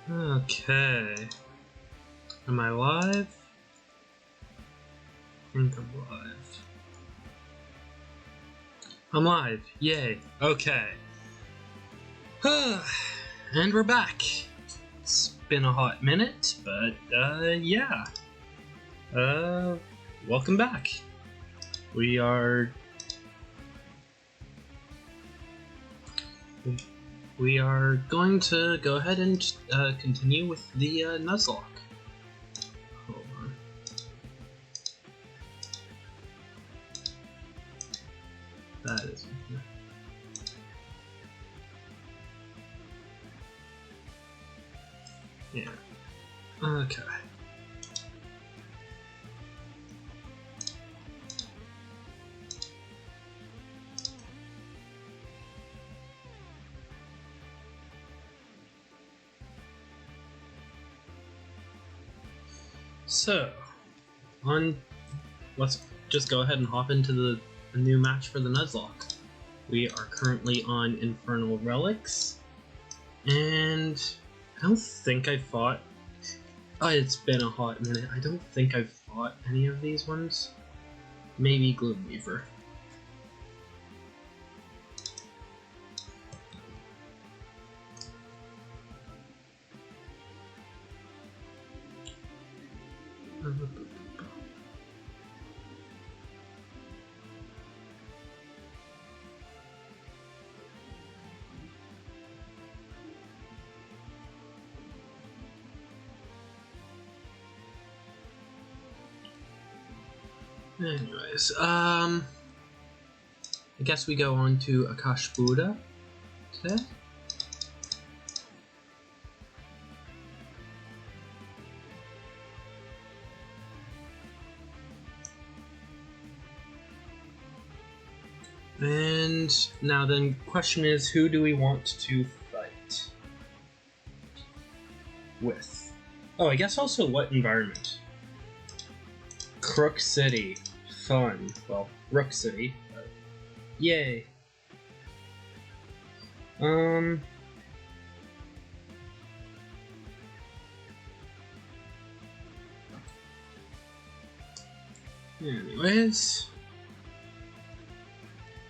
Okay. Am I live? I think I'm live. I'm live. Yay. Okay. And we're back. It's been a hot minute, but yeah. Welcome back. We are going to go ahead and continue with the Nuzlocke. Hold on. That isn't here. Yeah. Okay. So, let's just go ahead and hop into the new match for the Nuzlocke. We are currently on Infernal Relics, and I don't think I fought. Oh, it's been a hot minute. I don't think I've fought any of these ones. Maybe Gloomweaver. Anyways, I guess we go on to Akash'Bhuta today. And now then, question is, who do we want to fight with? Oh, I guess also what environment? Crook City. Fun. Well, Rook City. But yay. Anyways.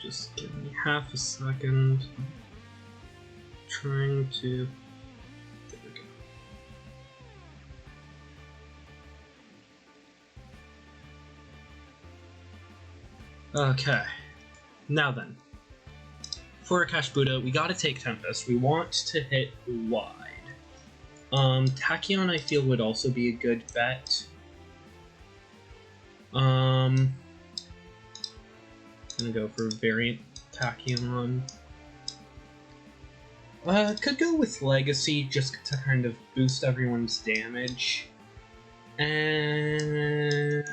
Just give me half a second. Trying to... There we go. Okay. Now then. For Akash'Bhuta, we gotta take Tempest. We want to hit wide. Tachyon I feel would also be a good bet. I'm gonna go for variant Tachyon. Could go with Legacy just to kind of boost everyone's damage. And...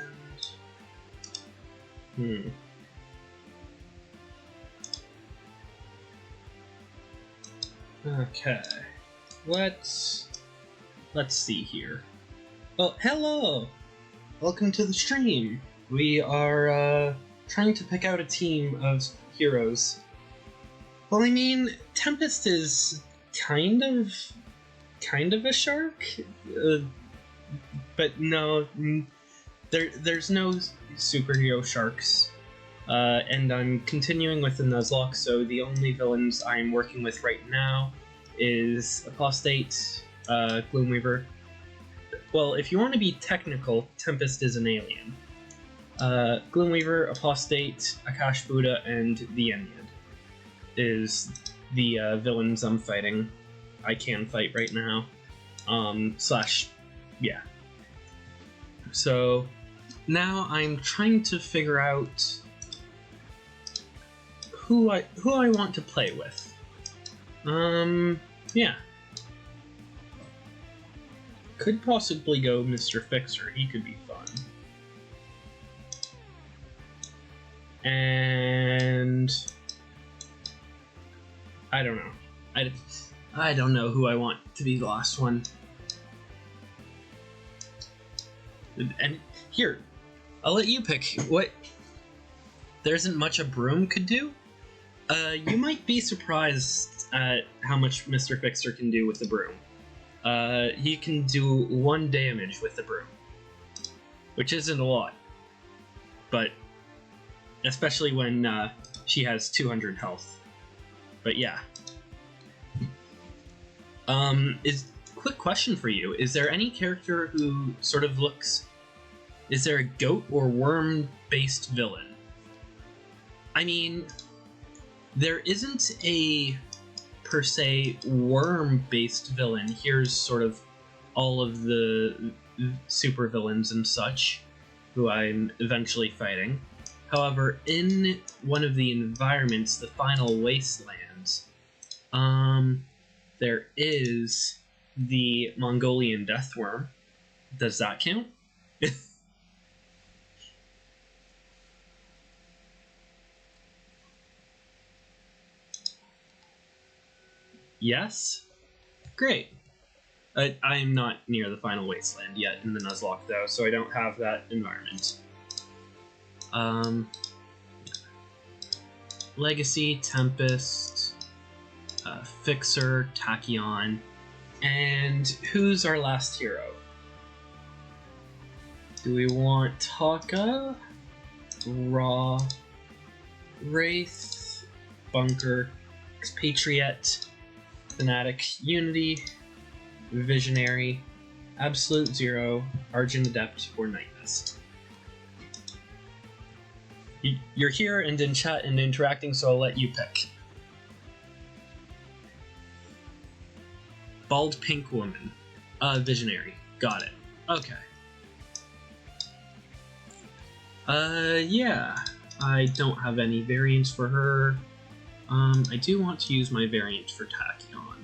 Okay. Let's see here. Oh, hello! Welcome to the stream. We are, trying to pick out a team of heroes. Well, I mean, Tempest is kind of a shark, but no, there's no superhero sharks. And I'm continuing with the Nuzlocke, so the only villains I'm working with right now is Apostate, Gloomweaver. Well, if you want to be technical, Tempest is an alien. Gloomweaver, Apostate, Akash'Bhuta, and the Ennead is the villains I'm fighting. I can fight right now. Yeah. So now I'm trying to figure out who I want to play with. Yeah. Could possibly go Mr. Fixer. He could be fun. And I don't know. I don't know who I want to be the last one. And here, I'll let you pick. What? There isn't much a broom could do? You might be surprised at how much Mr. Fixer can do with the broom. he can do 1 damage with the broom, which isn't a lot, but especially when she has 200 health. But yeah. Quick question for you. Is there any character who sort of looks... Is there a goat or worm-based villain? I mean, there isn't a, per se, worm-based villain. Here's sort of all of the super villains and such, who I'm eventually fighting. However, in one of the environments, the Final Wastelands, there is the Mongolian Deathworm. Does that count? Yes? Great. I'm not near the Final Wasteland yet in the Nuzlocke, though, so I don't have that environment. Legacy, Tempest, Fixer, Tachyon, and who's our last hero? Do we want Taka, Raw, Wraith, Bunker, Expatriate, Fanatic, Unity, Visionary, Absolute Zero, Argent Adept, or Night Mist? You're here and in chat and interacting, so I'll let you pick. Bald Pink Woman. Visionary. Got it. Okay. Yeah. I don't have any variants for her. I do want to use my variant for Tachyon.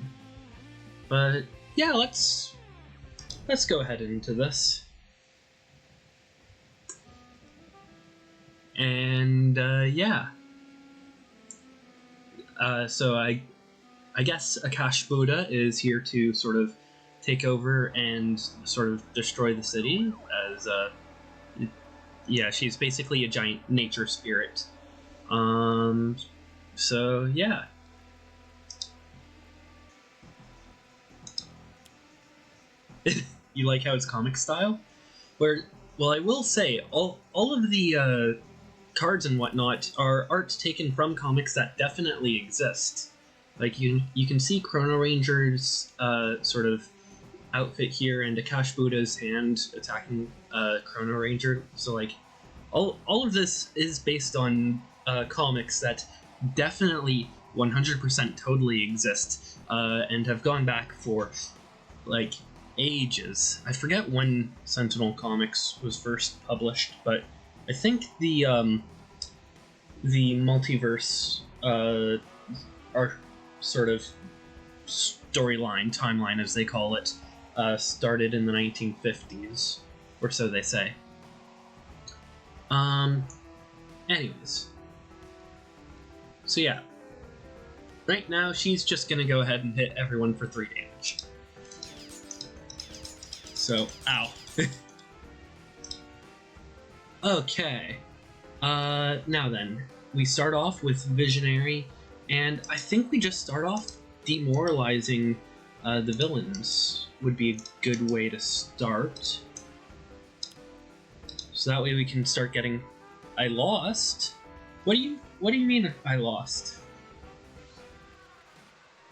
But, yeah, let's go ahead into this. And, yeah. So I guess Akash'Bhuta is here to sort of take over and sort of destroy the city, as, yeah, she's basically a giant nature spirit. So, yeah. You like how it's comic style? Well, I will say, all of the, cards and whatnot are art taken from comics that definitely exist. Like, you can see Chrono Ranger's sort of outfit here, and Akash'Bhuta's hand attacking Chrono Ranger. So, like, all of this is based on comics that definitely 100% totally exist, and have gone back for, like, ages. I forget when Sentinel Comics was first published, but I think the Multiverse our sort of timeline, as they call it, started in the 1950s, or so they say. Anyways. So yeah. Right now, she's just gonna go ahead and hit everyone for 3 damage. So, ow. Okay. Now then, we start off with Visionary, and I think we just start off demoralizing the villains would be a good way to start. So that way we can start getting... I lost? What do you mean I lost?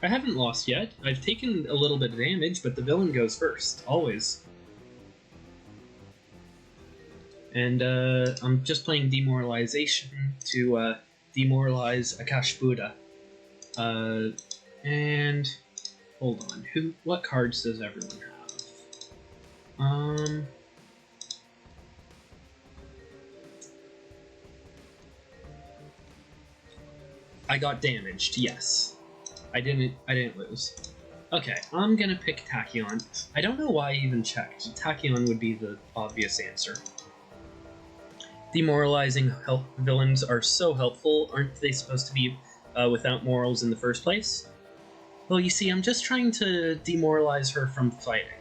I haven't lost yet. I've taken a little bit of damage, but the villain goes first, always. And I'm just playing Demoralization to demoralize Akash'Bhuta. And hold on, what cards does everyone have? I got damaged, yes. I didn't lose. Okay, I'm gonna pick Tachyon. I don't know why I even checked. Tachyon would be the obvious answer. Demoralizing villains are so helpful. Aren't they supposed to be without morals in the first place? Well, you see, I'm just trying to demoralize her from fighting.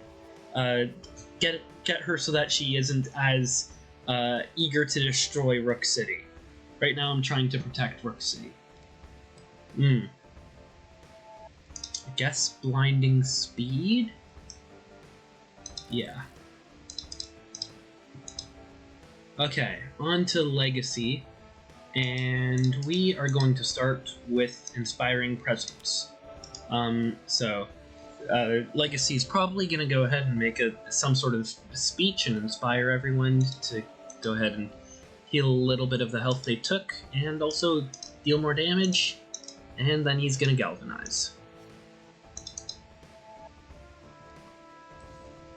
Get her so that she isn't as eager to destroy Rook City. Right now I'm trying to protect Rook City. I guess Blinding Speed? Yeah. Okay, on to Legacy. And we are going to start with Inspiring Presence. Legacy's probably going to go ahead and make some sort of speech and inspire everyone to go ahead and heal a little bit of the health they took, and also deal more damage, and then he's going to Galvanize.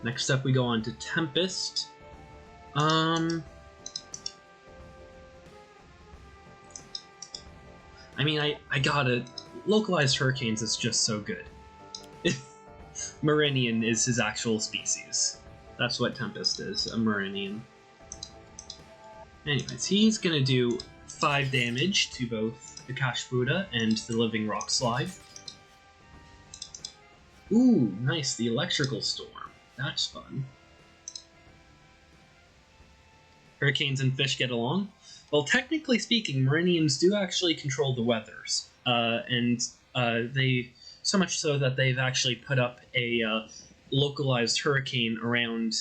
Next up we go on to Tempest. I mean, I gotta... Localized Hurricanes is just so good. Meridian is his actual species. That's what Tempest is, a Meridian. Anyways, he's gonna do 5 damage to both Akash'Bhuta and the Living Rock Slide. Ooh, nice, the Electrical Storm. That's fun. Hurricanes and fish get along? Well, technically speaking, Meridians do actually control the weathers, and they so much so that they've actually put up a localized hurricane around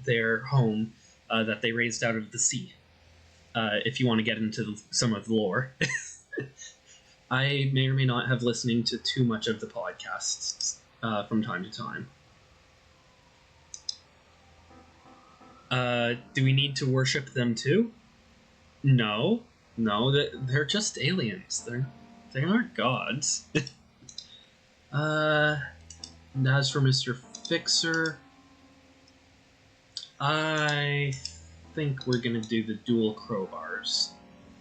their home that they raised out of the sea. If you want to get into some of the lore, I may or may not have listening to too much of the podcasts from time to time. Do we need to worship them too? No, they're just aliens. They aren't gods. And as for Mr. Fixer, I think we're gonna do the dual crowbars.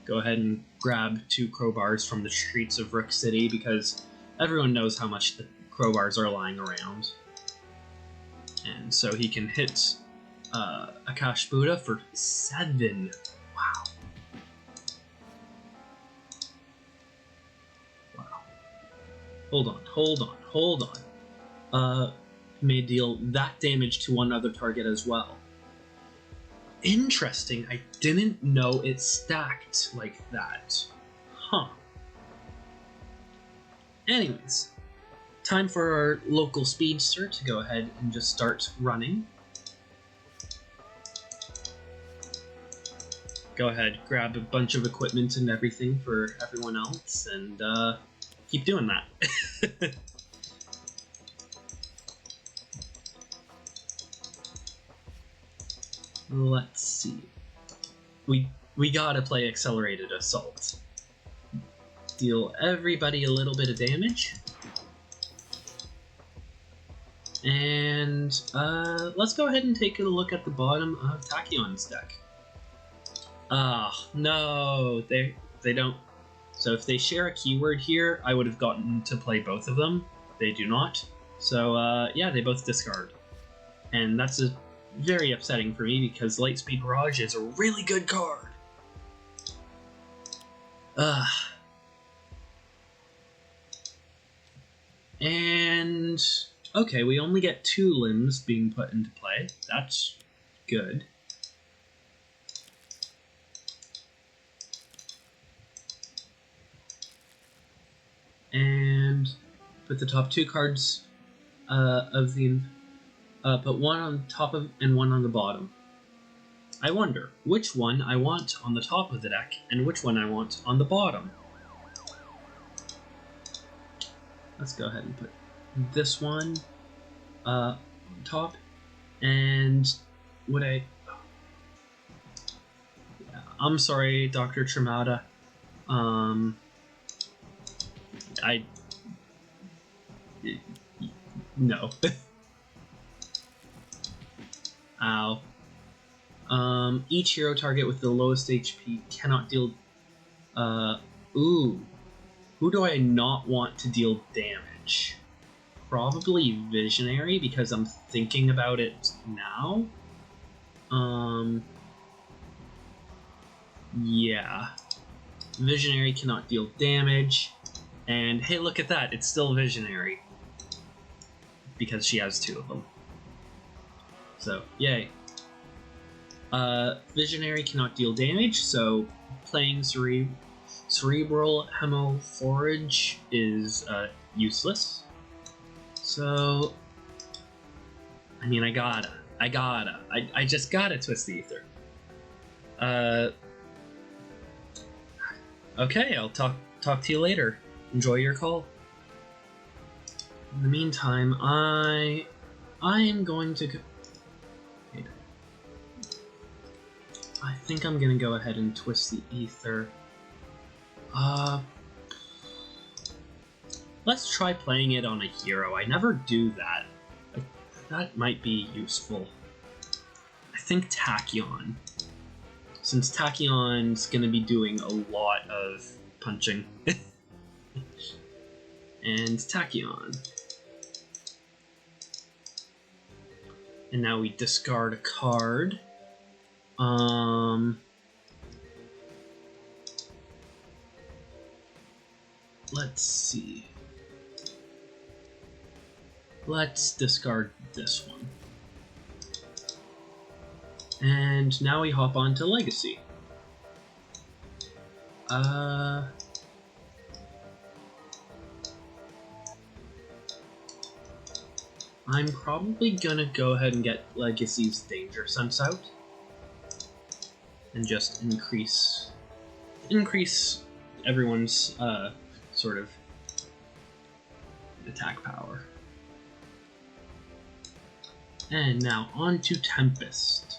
Go ahead and grab 2 crowbars from the streets of Rook City, because everyone knows how much the crowbars are lying around. And so he can hit Akash'Bhuta for 7. Wow. Hold on. May deal that damage to one other target as well. Interesting, I didn't know it stacked like that. Huh. Anyways, time for our local speedster to go ahead and just start running. Go ahead, grab a bunch of equipment and everything for everyone else, and keep doing that. Let's see. We gotta play Accelerated Assault. Deal everybody a little bit of damage. And let's go ahead and take a look at the bottom of Tachyon's deck. No, they don't. So if they share a keyword here, I would have gotten to play both of them. They do not. So yeah, they both discard. And that's very upsetting for me, because Lightspeed Barrage is a really good card. And okay, we only get 2 limbs being put into play. That's good. And put the top 2 cards of the put one on top of and one on the bottom. I wonder which one I want on the top of the deck and which one I want on the bottom. Let's go ahead and put this one on top, and would I? Yeah, I'm sorry, Dr. Tremata. No. Ow. Each hero target with the lowest HP cannot deal... Ooh. Who do I not want to deal damage? Probably Visionary, because I'm thinking about it now. Yeah. Visionary cannot deal damage. And hey, look at that, it's still Visionary. Because she has 2 of them. So, yay. Visionary cannot deal damage, so playing Cerebral Hemophorage is useless. So, I mean, I just gotta twist the ether. Okay, I'll talk to you later. Enjoy your call. In the meantime, I am going to go... I think I'm gonna go ahead and twist the ether. Let's try playing it on a hero. I never do that. That might be useful. I think Tachyon. Since Tachyon's gonna be doing a lot of punching. And Tachyon. And now we discard a card. Let's see. Let's discard this one. And now we hop on to Legacy. I'm probably gonna go ahead and get Legacy's Danger Sense out. And just increase everyone's sort of attack power. And now on to Tempest.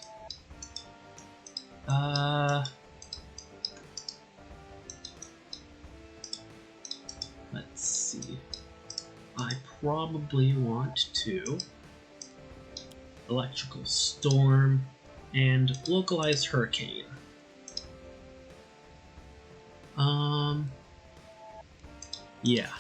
Let's see. I probably want to Electrical Storm and Localized Hurricane. Yeah.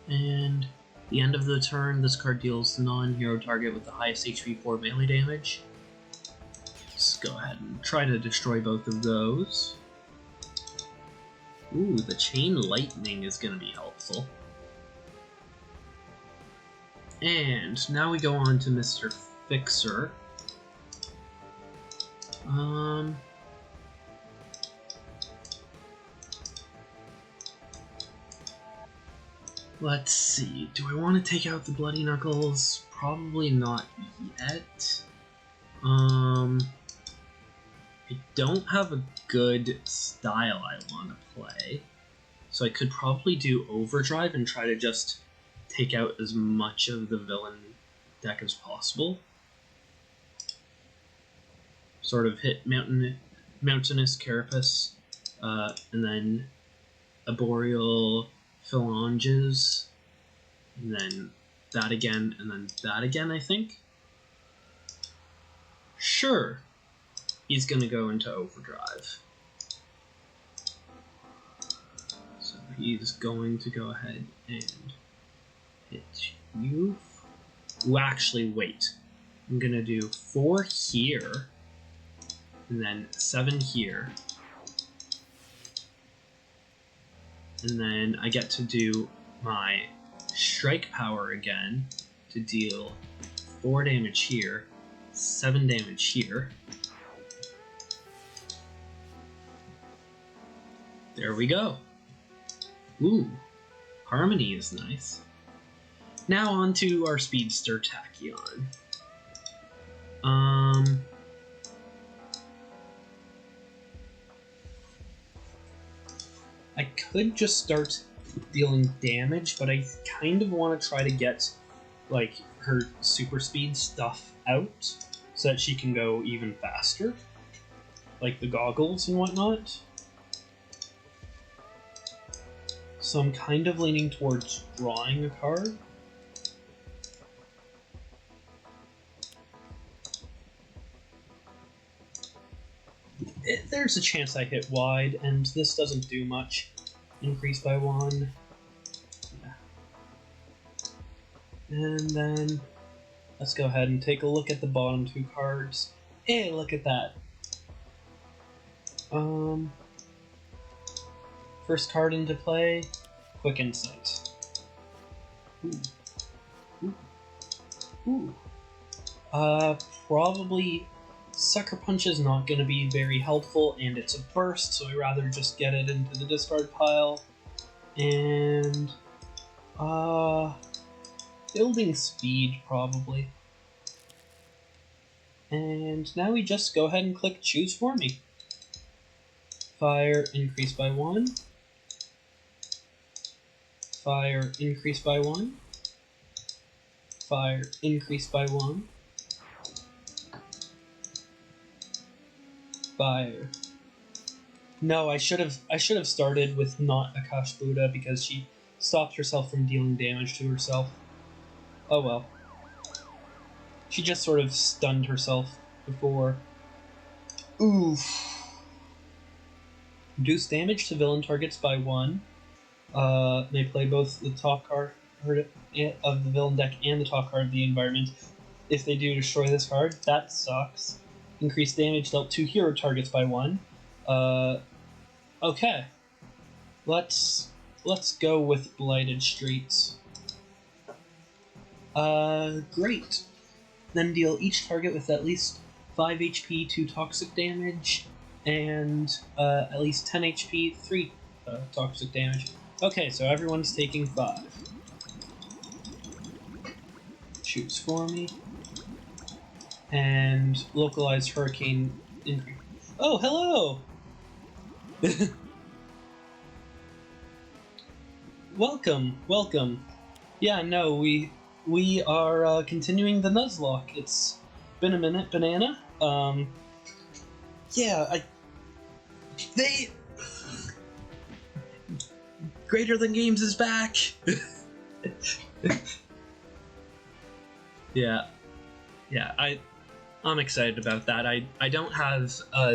And the end of the turn, this card deals non-hero target with the highest HP 4 melee damage. Let's go ahead and try to destroy both of those. Ooh, the Chain Lightning is going to be helpful. And now we go on to Mr. Fixer. Let's see. Do I want to take out the Bloody Knuckles? Probably not yet. I don't have a good style I want to play, so I could probably do Overdrive and try to just take out as much of the villain deck as possible. Sort of hit Mountainous Carapace, and then Arboreal Phalanges, and then that again, and then that again, I think. Sure. He's gonna go into Overdrive. So he's going to go ahead and hit you. Ooh, actually, wait. I'm gonna do 4 here, and then 7 here. And then I get to do my Strike Power again to deal 4 damage here, 7 damage here. There we go. Ooh, Harmony is nice. Now on to our Speedster Tachyon. I could just start dealing damage, but I kind of want to try to get like her super speed stuff out so that she can go even faster, like the goggles and whatnot. So I'm kind of leaning towards drawing a card. There's a chance I hit wide, and this doesn't do much. Increase by 1. Yeah. And then let's go ahead and take a look at the bottom 2 cards. Hey, look at that. First card into play, Quick Insight. Ooh. Ooh. Ooh. Probably Sucker Punch is not going to be very helpful, and it's a burst, so I'd rather just get it into the discard pile. And building speed, probably. And now we just go ahead and click Choose For Me. Fire increase by 1. Fire increase by 1. Fire increase by 1. Fire. No, I should have started with not Akash'Bhuta because she stopped herself from dealing damage to herself. Oh well. She just sort of stunned herself before. Oof. Reduce damage to villain targets by 1. May play both the top card of the villain deck and the top card of the environment. If they do, destroy this card. That sucks. Increase damage dealt to hero targets by 1. Okay. Let's go with Blighted Streets. Great. Then deal each target with at least 5 HP 2 toxic damage, and at least 10 HP 3 toxic damage. Okay, so everyone's taking 5. Choose For Me. And localized hurricane increase. Oh, hello! Welcome. Yeah, no, we are continuing the Nuzlocke. It's been a minute, Banana. Yeah, they Greater Than Games is back. Yeah, I'm excited about that. I don't have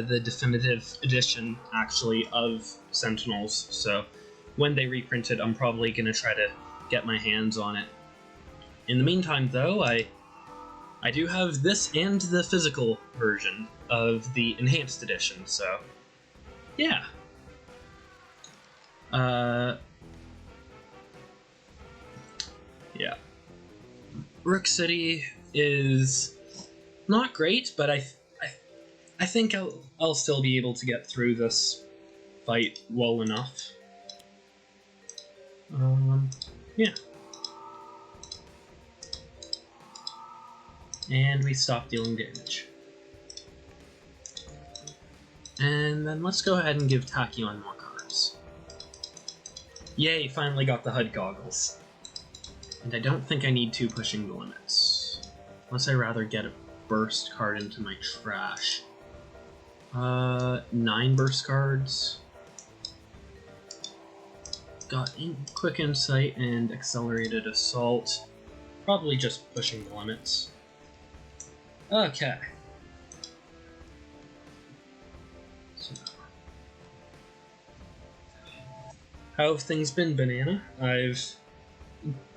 the definitive edition actually of Sentinels, so when they reprint it, I'm probably gonna try to get my hands on it. In the meantime, though, I do have this and the physical version of the enhanced edition, so yeah. Yeah. Rook City is not great, but I think I'll still be able to get through this fight well enough. Yeah. And we stop dealing damage. And then let's go ahead and give Tachyon more cards. Yay, finally got the HUD goggles. And I don't think I need 2 pushing the limits. Unless I rather get a burst card into my trash. 9 burst cards. Got quick insight and accelerated assault. Probably just pushing the limits. Okay. So, how have things been, Banana? I've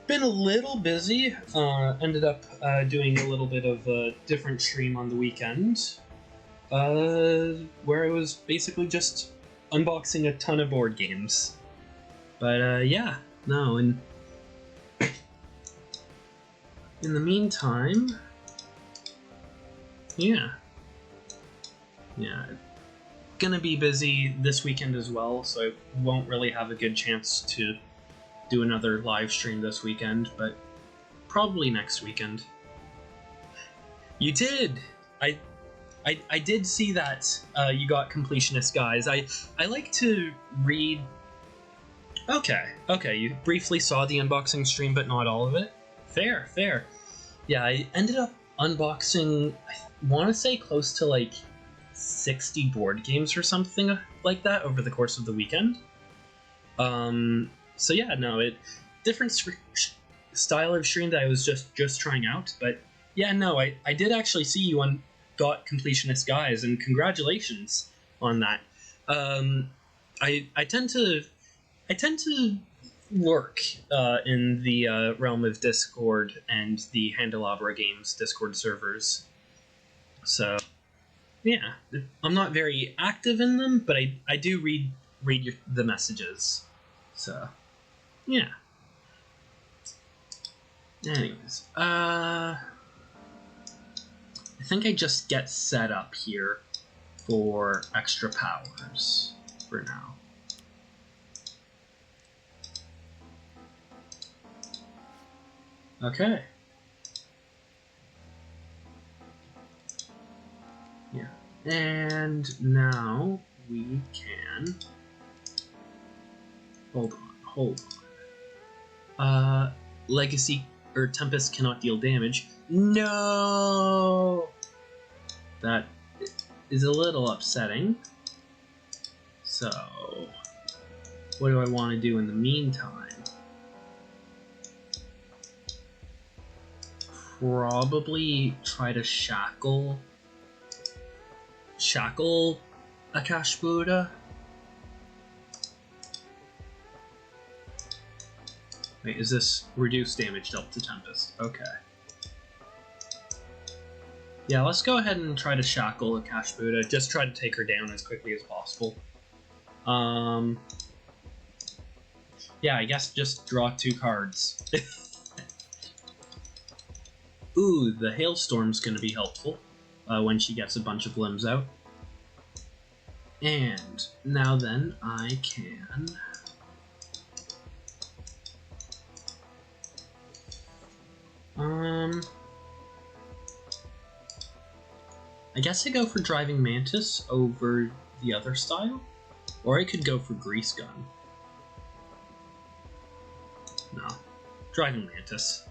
been a little busy. Ended up doing a little bit of a different stream on the weekend, where I was basically just unboxing a ton of board games. But yeah, no, and in the meantime, yeah, gonna be busy this weekend as well, so I won't really have a good chance to do another live stream this weekend, but probably next weekend. You did! I did see that you got Completionist Guys. I like to read... Okay, you briefly saw the unboxing stream, but not all of it? Fair. Yeah, I ended up unboxing, I want to say close to like 60 board games or something like that over the course of the weekend. So yeah, no, different style of stream that I was just trying out, but yeah, no, I did actually see you got Completionist Guys, and congratulations on that. I tend to lurk in the realm of Discord and the Handelabra Games Discord servers, so yeah, I'm not very active in them, but I do read the messages, so yeah. Anyways, I think I just get set up here for extra powers for now. Okay. Yeah. And now we can... Hold on. Legacy or Tempest cannot deal damage. No! That is a little upsetting. So, what do I want to do in the meantime? Probably try to shackle Akash'Bhuta. Wait, is this reduced damage dealt to Tempest? Okay. Yeah, let's go ahead and try to shackle Akash'Bhuta. Just try to take her down as quickly as possible. Yeah, I guess just draw 2 cards. Ooh, the Hailstorm's gonna be helpful when she gets a bunch of limbs out. And now then, I can... I guess I go for Driving Mantis over the other style, or I could go for Grease Gun. No, Driving Mantis.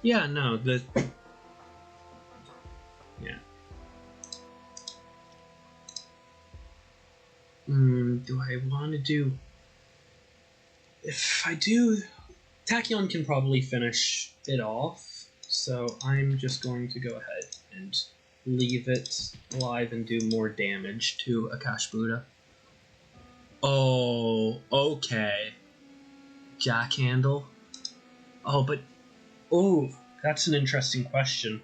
Yeah, no, yeah. Do I want to do... If I do... Tachyon can probably finish it off, so I'm just going to go ahead and leave it alive and do more damage to Akash'Bhuta. Oh, okay. Jackhandle? Oh, but... Oh, that's an interesting question.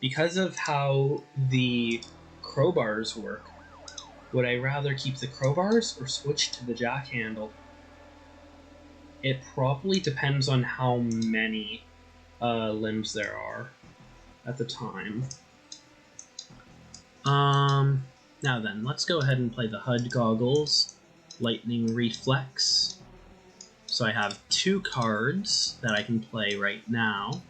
Because of how the crowbars work, would I rather keep the crowbars or switch to the jackhandle? It probably depends on how many limbs there are at the time. Now then, let's go ahead and play the HUD goggles. Lightning Reflex. So I have 2 cards that I can play right now.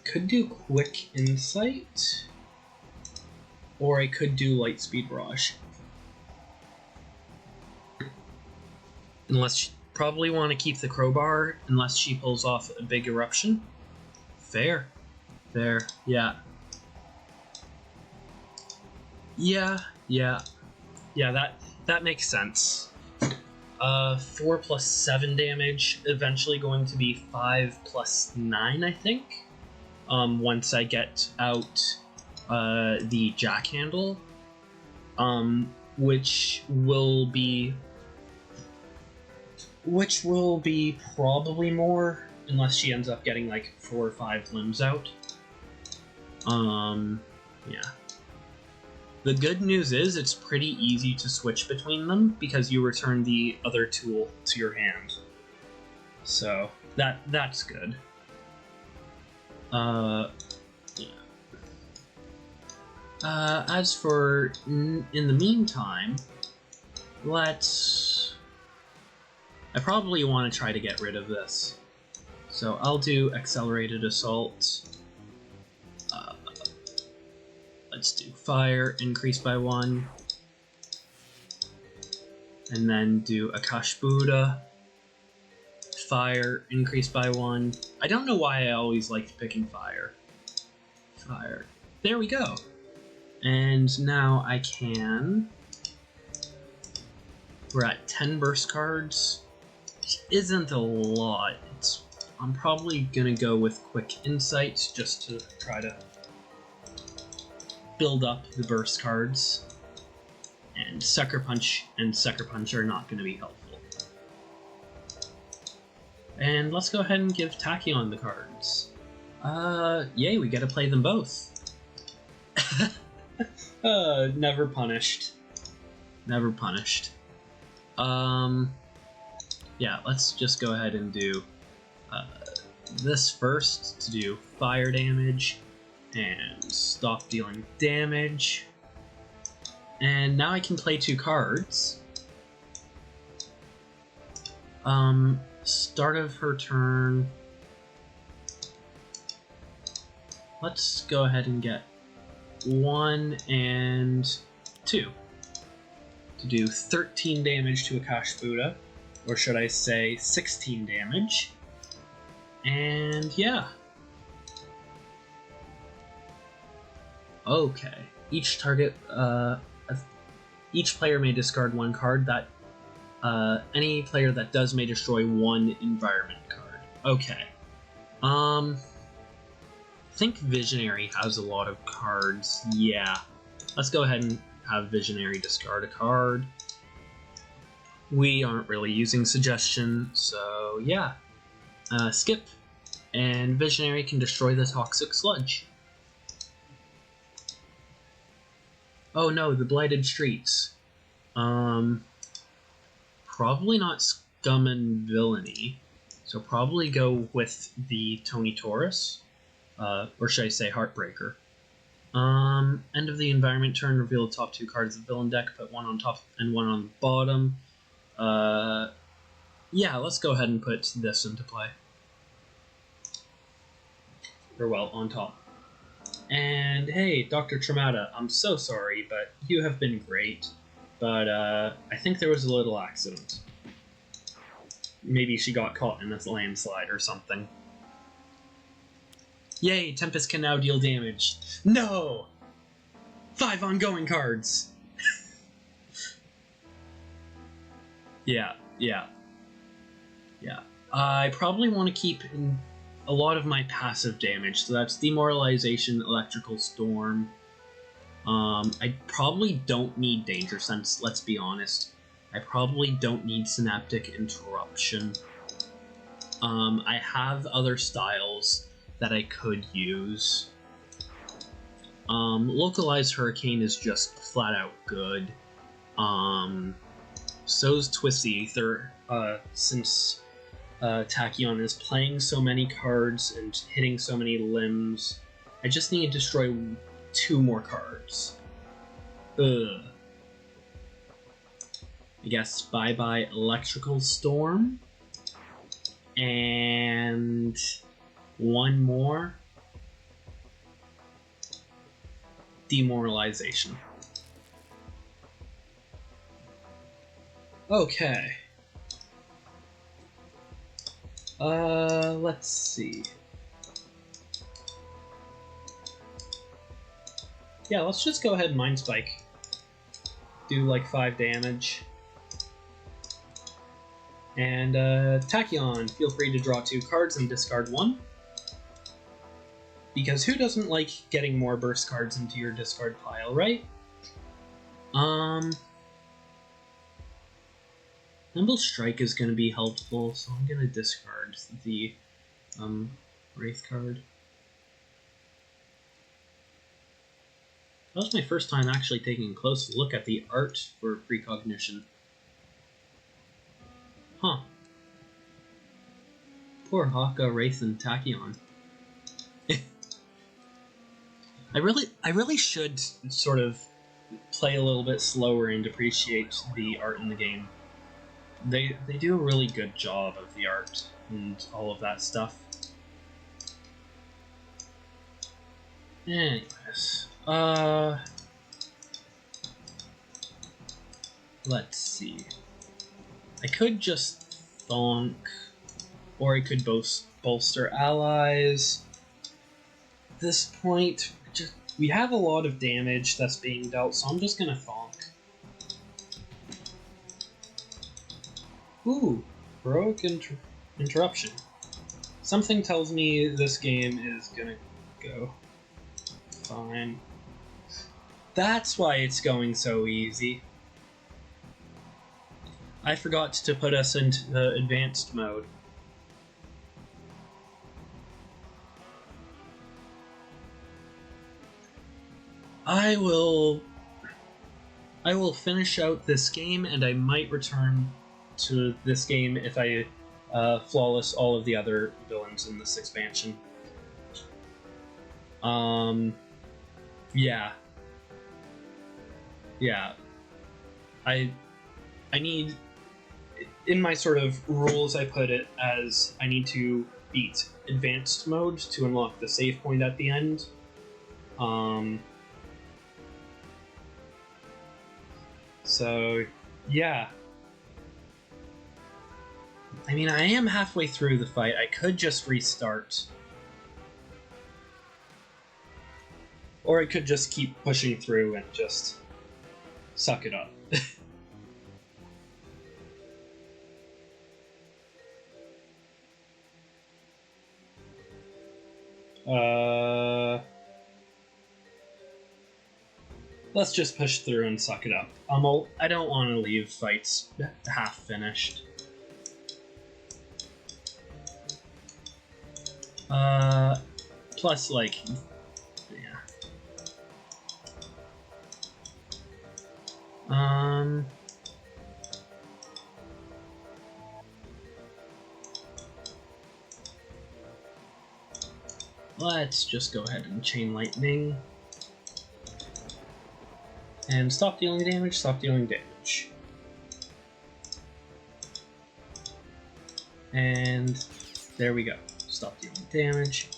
Could do Quick Insight, or I could do Lightspeed Barrage. Unless probably want to keep the crowbar unless she pulls off a big eruption. Fair. Yeah, that makes sense. 4 plus 7 damage, eventually going to be 5 plus 9, I think. Once I get out the jackhandle, which will be probably more, unless she ends up getting like 4 or 5 limbs out. Yeah. The good news is it's pretty easy to switch between them because you return the other tool to your hand. So that's good. Yeah. As for in the meantime, I probably want to try to get rid of this. So I'll do Accelerated Assault. Let's do Fire, increase by 1. And then do Akash'Bhuta. Fire, increase by 1. I don't know why I always liked picking Fire. Fire. There we go. And now I can... We're at 10 burst cards. Which isn't a lot. I'm probably gonna go with Quick Insight just to try to build up the burst cards. And Sucker Punch and Sucker Punch are not going to be helpful. And let's go ahead and give Tachyon the cards. Yay, we get to play them both. Never punished. Never punished. Yeah, let's just go ahead and do this first to do fire damage and stop dealing damage. And now I can play 2 cards. Start of her turn. Let's go ahead and get 1 and 2 to do 13 damage to Akash'Bhuta, or should I say 16 damage. And yeah. Okay. Each player may discard 1 card. That any player that does may destroy 1 environment card. Okay. I think Visionary has a lot of cards. Yeah. Let's go ahead and have Visionary discard a card. We aren't really using Suggestion, so yeah. Skip. And Visionary can destroy the Toxic Sludge. Oh no, the Blighted Streets. Probably not Scum and Villainy. So probably go with the Tony Taurus. Or should I say Heartbreaker. End of the environment turn, reveal the top 2 cards of the villain deck, put 1 on top and 1 on the bottom. Yeah, let's go ahead and put this into play. Or well, on top. And hey, Dr. Tremata, I'm so sorry, but you have been great. But I think there was a little accident. Maybe she got caught in a landslide or something. Yay, Tempest can now deal damage. No! 5 ongoing cards! Yeah. I probably want to keep in a lot of my passive damage, so that's Demoralization, Electrical Storm. I probably don't need Danger Sense, let's be honest. I probably don't need Synaptic Interruption. I have other styles that I could use. Localized Hurricane is just flat out good. So's Twisty Aether, since Tachyon is playing so many cards and hitting so many limbs. I just need to destroy 2 more cards. Ugh. I guess bye-bye Electrical Storm. And 1 more. Demoralization. Okay. Let's see. Yeah, let's just go ahead and Mind Spike. Do like 5 damage. And Tachyon, feel free to draw 2 cards and discard 1. Because who doesn't like getting more burst cards into your discard pile, right? Nimble Strike is going to be helpful, so I'm going to discard the Wraith card. That was my first time actually taking a close look at the art for Precognition. Huh. Poor Haka, Wraith, and Tachyon. I really should sort of play a little bit slower and appreciate the art in the game. They do a really good job of the art and all of that stuff. Anyways, let's see. I could just thonk, or I could bolster allies. At this point, we have a lot of damage that's being dealt, so I'm just gonna thonk. Ooh, heroic interruption. Something tells me this game is gonna go fine. That's why it's going so easy. I forgot to put us into the advanced mode. I will finish out this game, and I might return to this game if I flawless all of the other villains in this expansion. Yeah. I need in my sort of rules, I put it as I need to beat advanced mode to unlock the save point at the end. So, yeah. I mean, I am halfway through the fight. I could just restart. Or I could just keep pushing through and just suck it up. Let's just push through and suck it up. I don't want to leave fights half finished. Plus, like, yeah. Let's just go ahead and chain lightning. And stop dealing damage, stop dealing damage. And there we go. Stop dealing damage.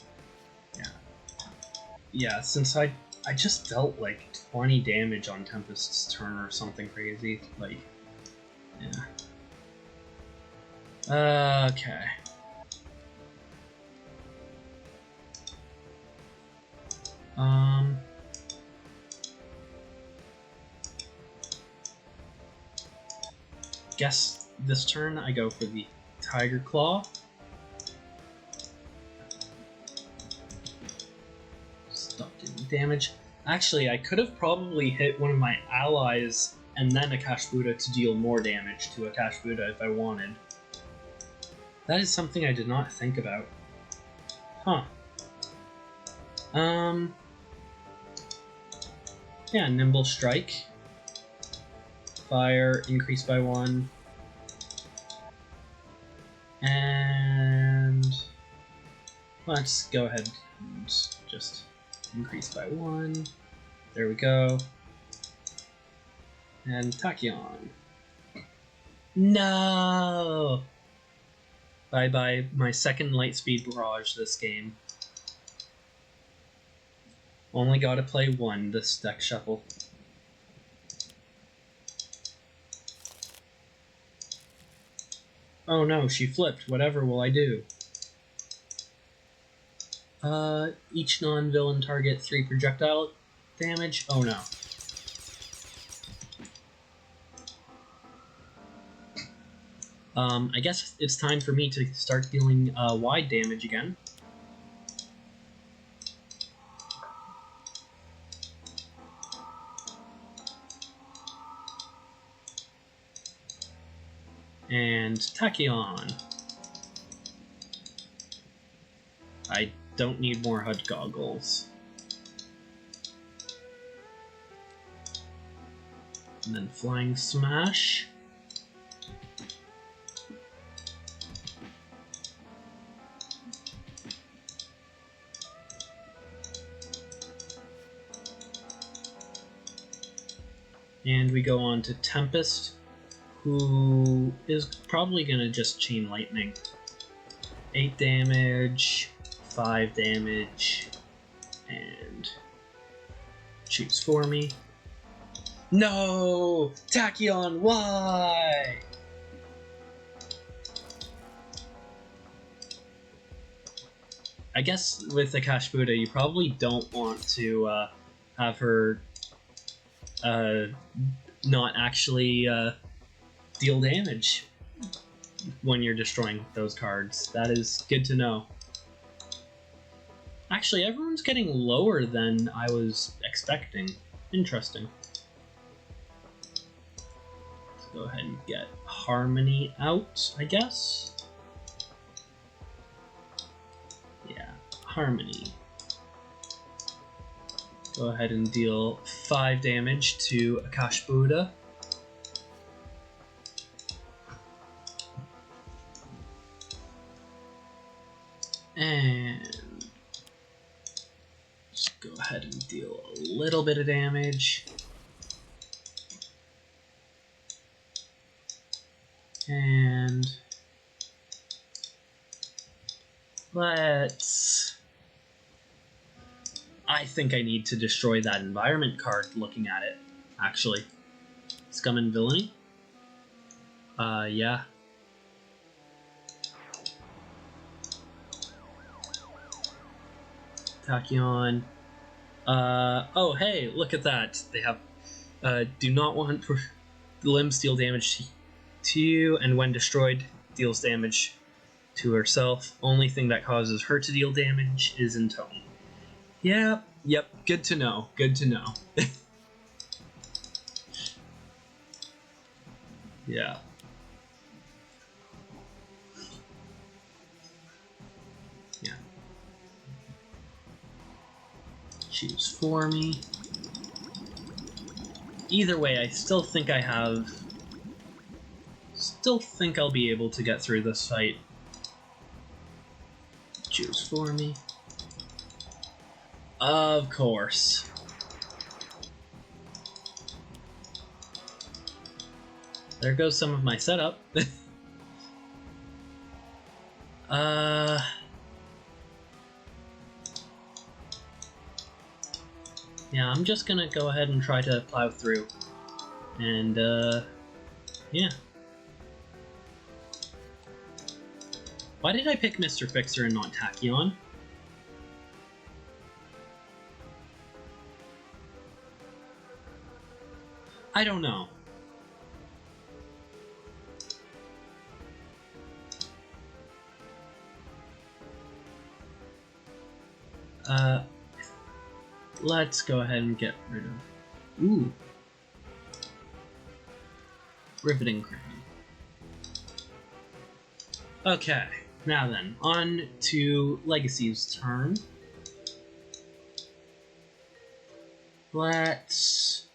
Yeah. Yeah, since I just dealt like 20 damage on Tempest's turn or something crazy. Like, yeah. Okay. Guess this turn I go for the Tiger Claw. Stop doing damage. Actually, I could have probably hit one of my allies and then Akash'Bhuta to deal more damage to Akash'Bhuta if I wanted. That is something I did not think about. Huh. Yeah, Nimble Strike. Fire, increase by 1. And let's go ahead and just increase by 1. There we go. And Tachyon. No! Bye-bye, my second Lightspeed Barrage this game. Only gotta play one this deck shuffle. Oh no, she flipped. Whatever will I do? Each non-villain target 3 projectile damage? Oh no. I guess it's time for me to start dealing wide damage again. And Tachyon. I don't need more HUD goggles. And then Flying Smash. And we go on to Tempest, who is probably going to just chain lightning. 8 damage, 5 damage, and choose for me. No! Tachyon, why? I guess with Akash'Bhuta, you probably don't want to have her not actually deal damage when you're destroying those cards. That is good to know. Actually, everyone's getting lower than I was expecting. Interesting. Let's go ahead and get Harmony out, I guess. Yeah, Harmony. Go ahead and deal 5 damage to Akash'Bhuta. And just go ahead and deal a little bit of damage. And Let's... I think I need to destroy that environment card looking at it, actually. Scum and Villainy? Yeah. Tachyon. Oh hey, look at that. They have, do not want limbs deal damage to you, and when destroyed, deals damage to herself. Only thing that causes her to deal damage is in tone. Yep, good to know, good to know. Yeah. Yeah. Choose for me. Either way, I still think I have... Still think I'll be able to get through this fight. Choose for me. Of course. There goes some of my setup. Yeah, I'm just gonna go ahead and try to plow through. And, yeah. Why did I pick Mr. Fixer and not Tachyon? I don't know. Let's go ahead and get rid of... Ooh. Riveting Crown. Okay, now then, on to Legacy's turn. Let's...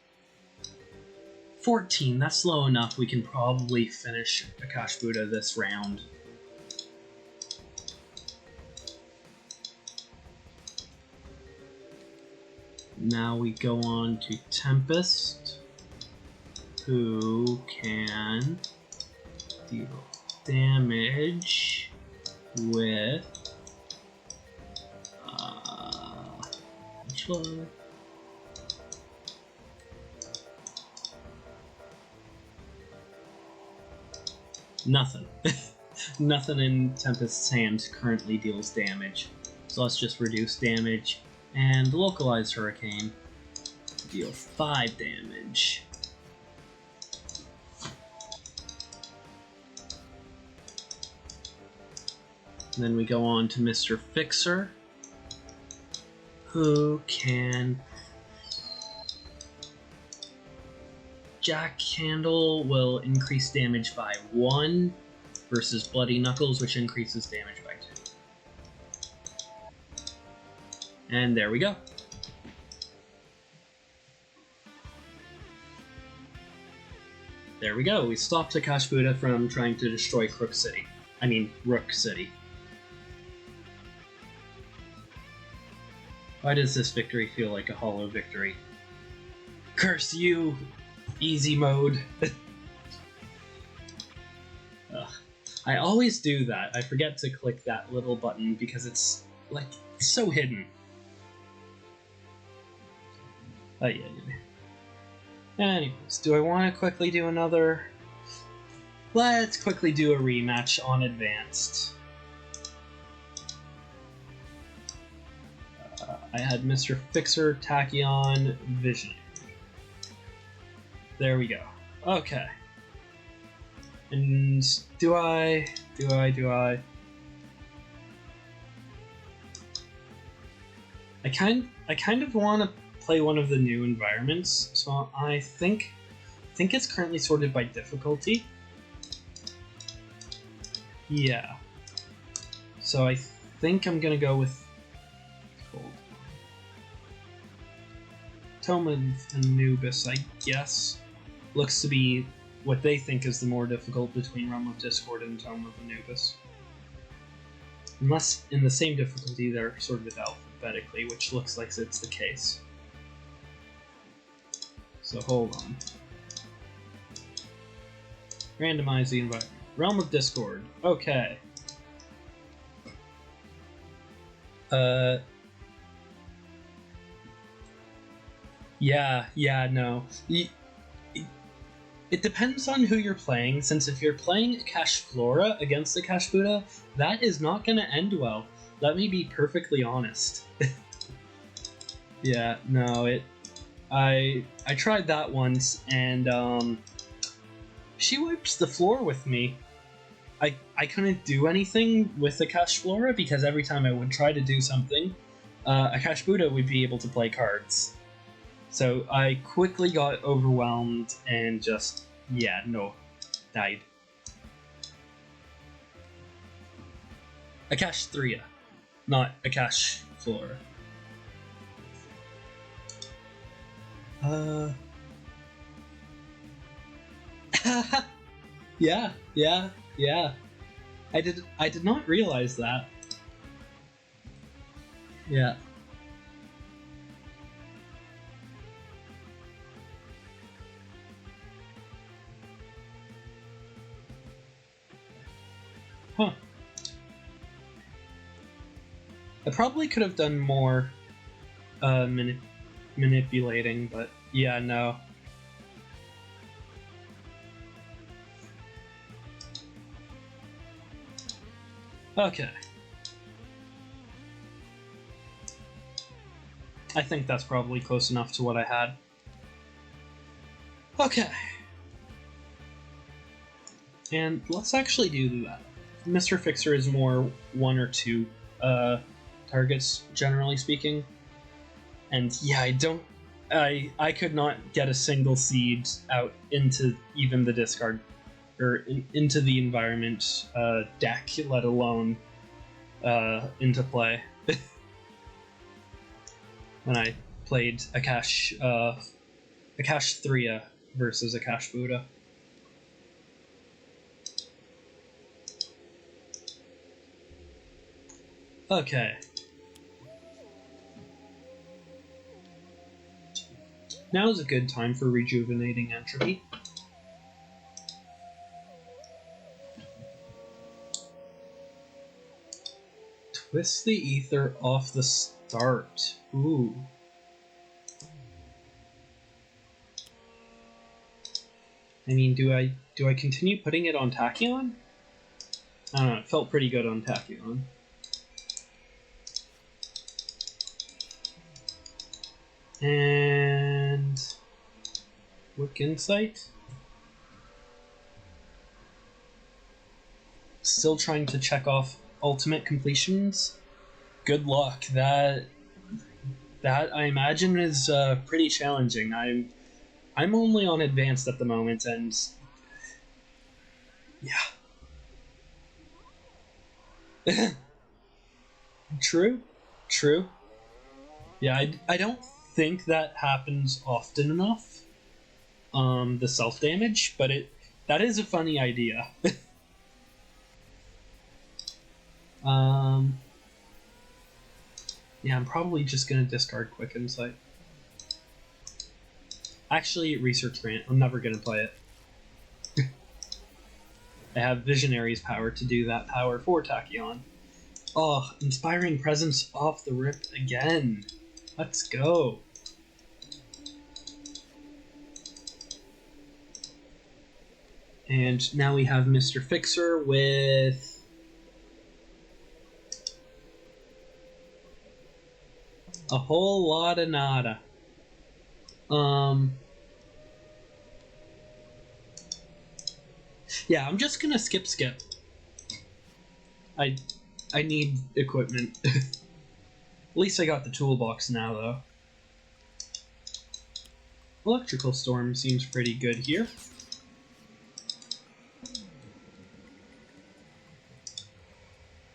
14, that's low enough. We can probably finish Akash'Bhuta this round. Now we go on to Tempest, who can deal damage with which one? Nothing. Nothing in Tempest's hand currently deals damage. So let's just reduce damage and localize Hurricane. Deal 5 damage. And then we go on to Mr. Fixer, who can... Jackhandle will increase damage by 1 versus Bloody Knuckles, which increases damage by 2. And there we go. There we go. We stopped Akash'Bhuta from trying to destroy Rook City. Why does this victory feel like a hollow victory? Curse you, easy mode. I always do that. I forget to click that little button because it's like so hidden. Oh yeah. Anyways, do I want to quickly do another? Let's quickly do a rematch on Advanced. I had Mr. Fixer, Tachyon, Vision. There we go. Okay. And do I? I kind of want to play one of the new environments, so I think it's currently sorted by difficulty. Yeah. So I think I'm gonna go with Tome of Anubis, I guess. Looks to be what they think is the more difficult between Realm of Discord and Tome of Anubis. Unless in the same difficulty they're sorted alphabetically, which looks like it's the case. So hold on. Randomize the environment. Realm of Discord. Okay. Uh, yeah, no. It depends on who you're playing, since if you're playing Akash'Bhuta against Akash'Bhuta, that is not going to end well. Let me be perfectly honest. Yeah, no, I tried that once, and she wiped the floor with me. I couldn't do anything with Akash'Bhuta because every time I would try to do something, Akash'Bhuta would be able to play cards. So I quickly got overwhelmed and just, yeah, no, died. Akash'Bhuta, not Akash'Bhuta. Yeah. I did not realize that. Yeah. Huh. I probably could have done more manipulating, but yeah, no. Okay. I think that's probably close enough to what I had. Okay. And let's actually do that. Mr. Fixer is more 1 or 2 targets, generally speaking. And yeah, I could not get a single seed out into even the discard, or into the environment deck, let alone into play. When I played Akash'Bhuta versus Akash'Bhuta. Okay. Now is a good time for rejuvenating entropy. Twist the ether off the start. Ooh. I mean, do I continue putting it on Tachyon? I don't know, it felt pretty good on Tachyon. And Look Insight. Still trying to check off ultimate completions. Good luck. That I imagine is pretty challenging. I'm only on advanced at the moment, and yeah. True. Yeah, I don't think that happens often enough. The self damage, but that is a funny idea. Yeah, I'm probably just gonna discard Quick Insight. Actually, Research Grant. I'm never gonna play it. I have Visionary's power to do that power for Tachyon. Oh, Inspiring Presence off the rip again. Let's go. And now we have Mr. Fixer with a whole lot of nada. Yeah, I'm just gonna skip. I need equipment. At least I got the toolbox now, though. Electrical Storm seems pretty good here.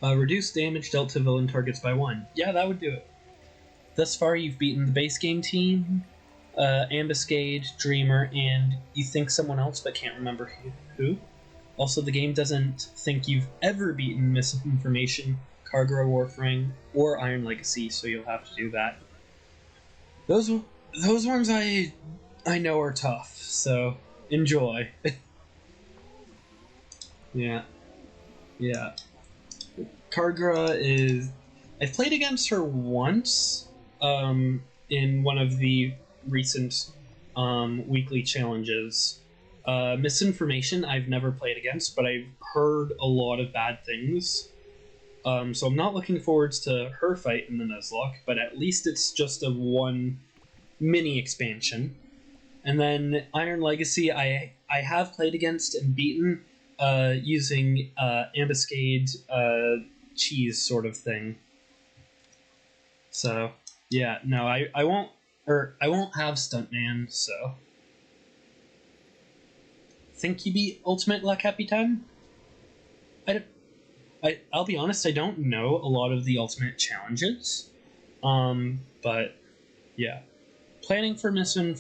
Reduce damage dealt to villain targets by 1. Yeah, that would do it. Thus far, you've beaten the base game team, Ambuscade, Dreamer, and you think someone else but can't remember who. Also, the game doesn't think you've ever beaten Misinformation, Cargo Warframe, or Iron Legacy, so you'll have to do that. Those ones I know are tough, so enjoy. Yeah. Kargra is... I've played against her once in one of the recent weekly challenges. Misinformation I've never played against, but I've heard a lot of bad things. So I'm not looking forward to her fight in the Nuzlocke, but at least it's just a one mini expansion. And then Iron Legacy I have played against and beaten using ambuscade cheese sort of thing. So yeah, no, I won't have Stuntman, so think you beat Ultimate La Capitan? I'll be honest, I don't know a lot of the Ultimate challenges. But yeah. Planning for Mission,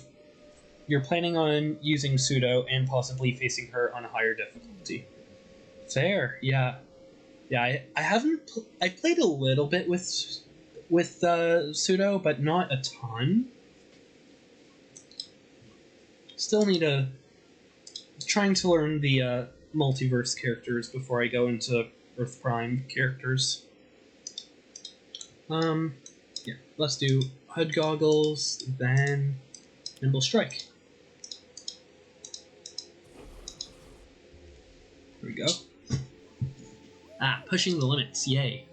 you're planning on using Pseudo and possibly facing her on a higher difficulty. Fair, yeah. Yeah, I haven't I played a little bit with Pseudo, but not a ton. Still need to trying to learn the Multiverse characters before I go into Earth Prime characters. Yeah, let's do Hood Goggles, then Nimble Strike. There we go. Ah, pushing the limits, yay.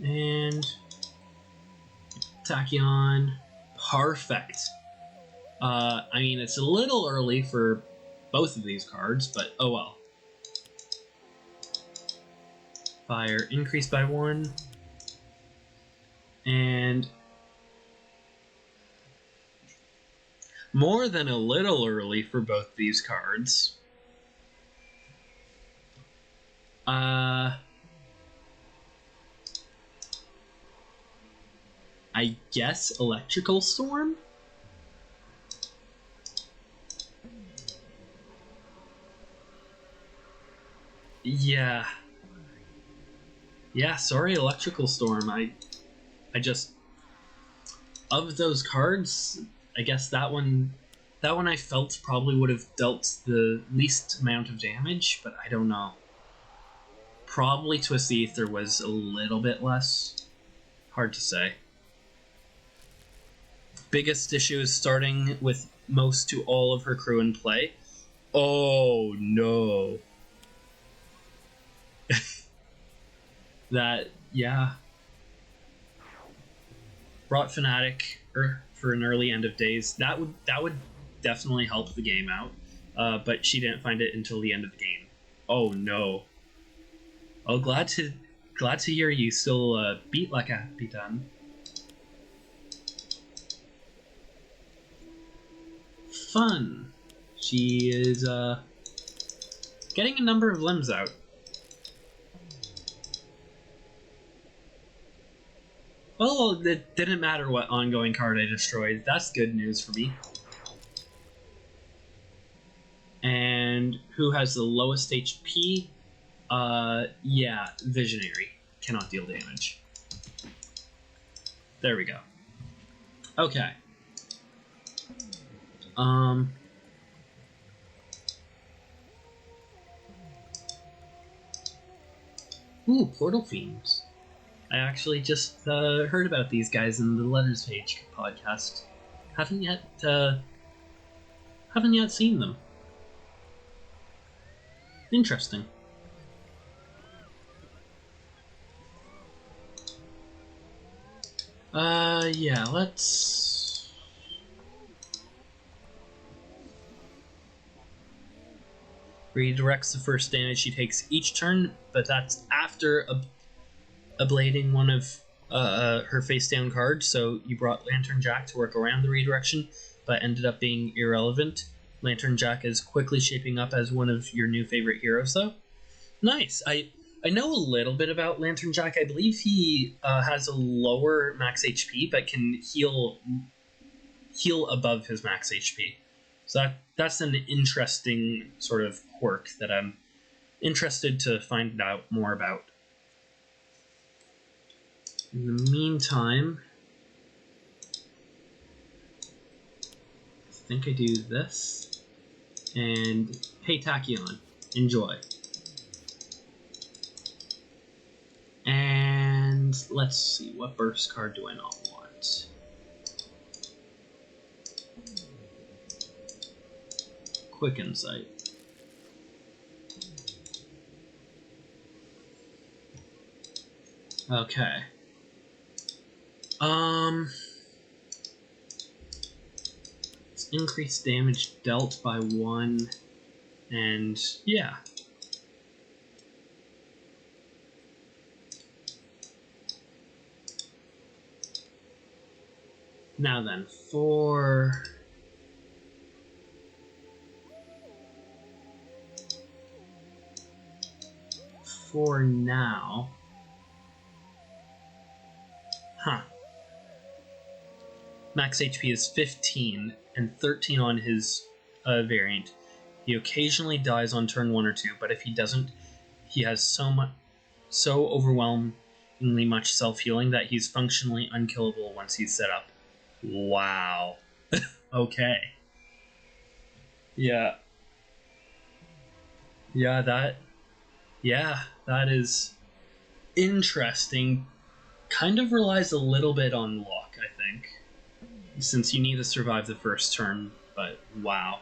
And Tachyon, perfect. I mean, it's a little early for both of these cards, but oh well. Fire increased by 1. And more than a little early for both these cards. I guess Electrical Storm? Yeah. Yeah, sorry, Electrical Storm. I just, of those cards, I guess that one I felt probably would have dealt the least amount of damage, but I don't know. Probably Twisted Ether was a little bit less. Hard to say. Biggest issue is starting with most to all of her crew in play. Oh no. That, yeah. Brought Fnatic for an early end of days. That would definitely help the game out. But she didn't find it until the end of the game. Oh no. Oh, glad to hear you still beat La Capitan. Fun. She is getting a number of limbs out. Well, it didn't matter what ongoing card I destroyed. That's good news for me. And who has the lowest HP? Yeah, Visionary. Cannot deal damage. There we go. Okay. Ooh, Portal Fiends. I actually just heard about these guys in the Letters Page podcast. Haven't yet seen them. Interesting. Yeah, let's... Redirects the first damage she takes each turn, but that's after ablating one of her face down cards, so you brought Lantern Jack to work around the redirection, but ended up being irrelevant. Lantern Jack is quickly shaping up as one of your new favorite heroes, though. Nice. I know a little bit about Lantern Jack. I believe he has a lower max HP, but can heal above his max HP. So that's an interesting sort of quirk that I'm interested to find out more about. In the meantime, I think I do this. And hey, Tachyon, enjoy. And let's see, what burst card do I not want? Quick Insight. Okay. It's increased damage dealt by 1, and yeah. Now then, for now, max HP is 15 and 13 on his variant. He occasionally dies on turn 1 or 2, but if he doesn't, he has so overwhelmingly much self-healing that he's functionally unkillable once he's set up. Wow. Okay. Yeah. Yeah, that is interesting. Kind of relies a little bit on luck, I think, since you need to survive the first turn, but wow.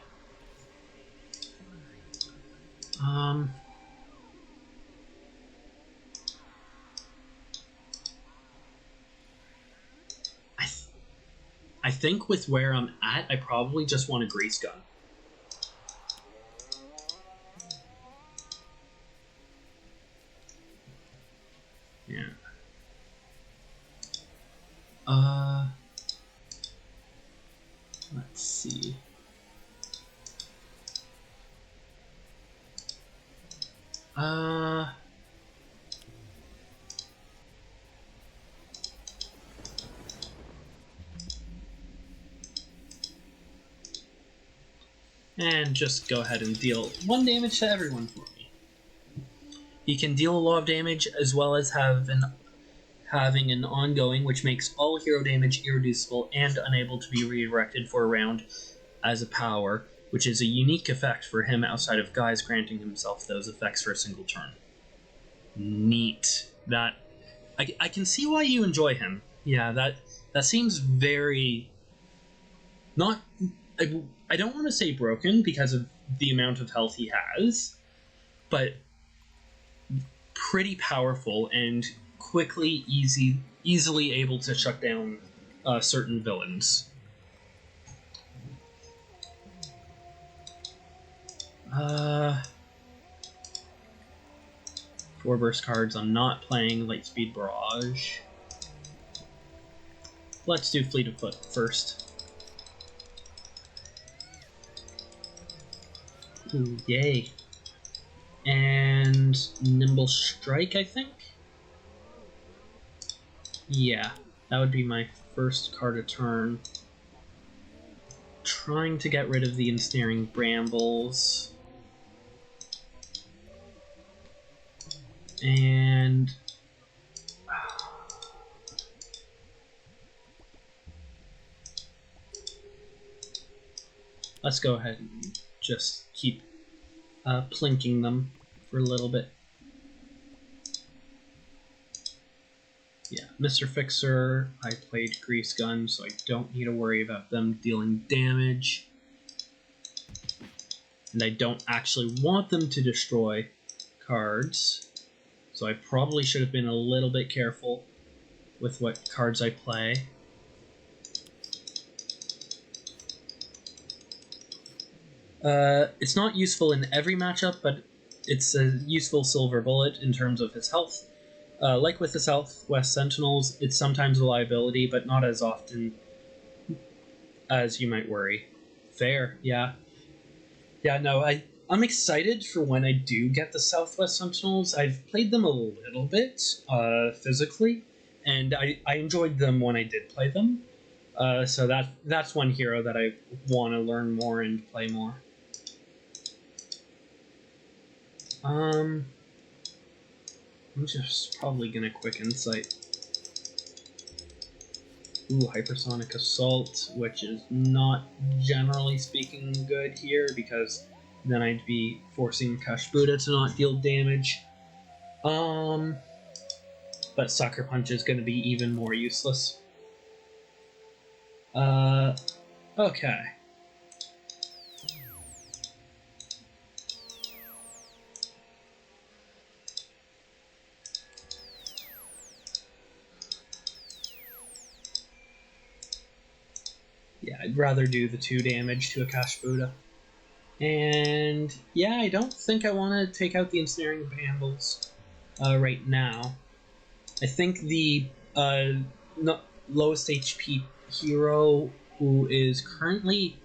I think with where I'm at, I probably just want a grease gun. Yeah. Let's see. And just go ahead and deal 1 damage to everyone for me. He can deal a lot of damage as well as having an ongoing, which makes all hero damage irreducible and unable to be redirected for a round as a power, which is a unique effect for him outside of Guy's granting himself those effects for a single turn. Neat. That I can see why you enjoy him. Yeah, that seems very not. I don't want to say broken because of the amount of health he has, but pretty powerful and easily able to shut down certain villains. 4 burst cards. I'm not playing Lightspeed Barrage. Let's do Fleet of Foot first. Ooh, yay. And Nimble Strike, I think? Yeah, that would be my first card a turn. Trying to get rid of the Ensnaring Brambles. And let's go ahead and just keep plinking them for a little bit. Yeah, Mr. Fixer, I played Grease Gun, so I don't need to worry about them dealing damage. And I don't actually want them to destroy cards, so I probably should have been a little bit careful with what cards I play. It's not useful in every matchup, but it's a useful silver bullet in terms of his health. Like with the Southwest Sentinels, it's sometimes a liability, but not as often as you might worry. Fair, yeah. Yeah, no, I'm excited for when I do get the Southwest Sentinels. I've played them a little bit, physically, and I enjoyed them when I did play them. So that's one hero that I want to learn more and play more. I'm just probably gonna Quick Insight. Ooh, Hypersonic Assault, which is not generally speaking good here because then I'd be forcing Akash'Bhuta to not deal damage. but Sucker Punch is going to be even more useless. Okay. Yeah, I'd rather do the 2 damage to Akash'Bhuta. And yeah, I don't think I want to take out the Ensnaring Brambles right now. I think the lowest HP hero, who is currently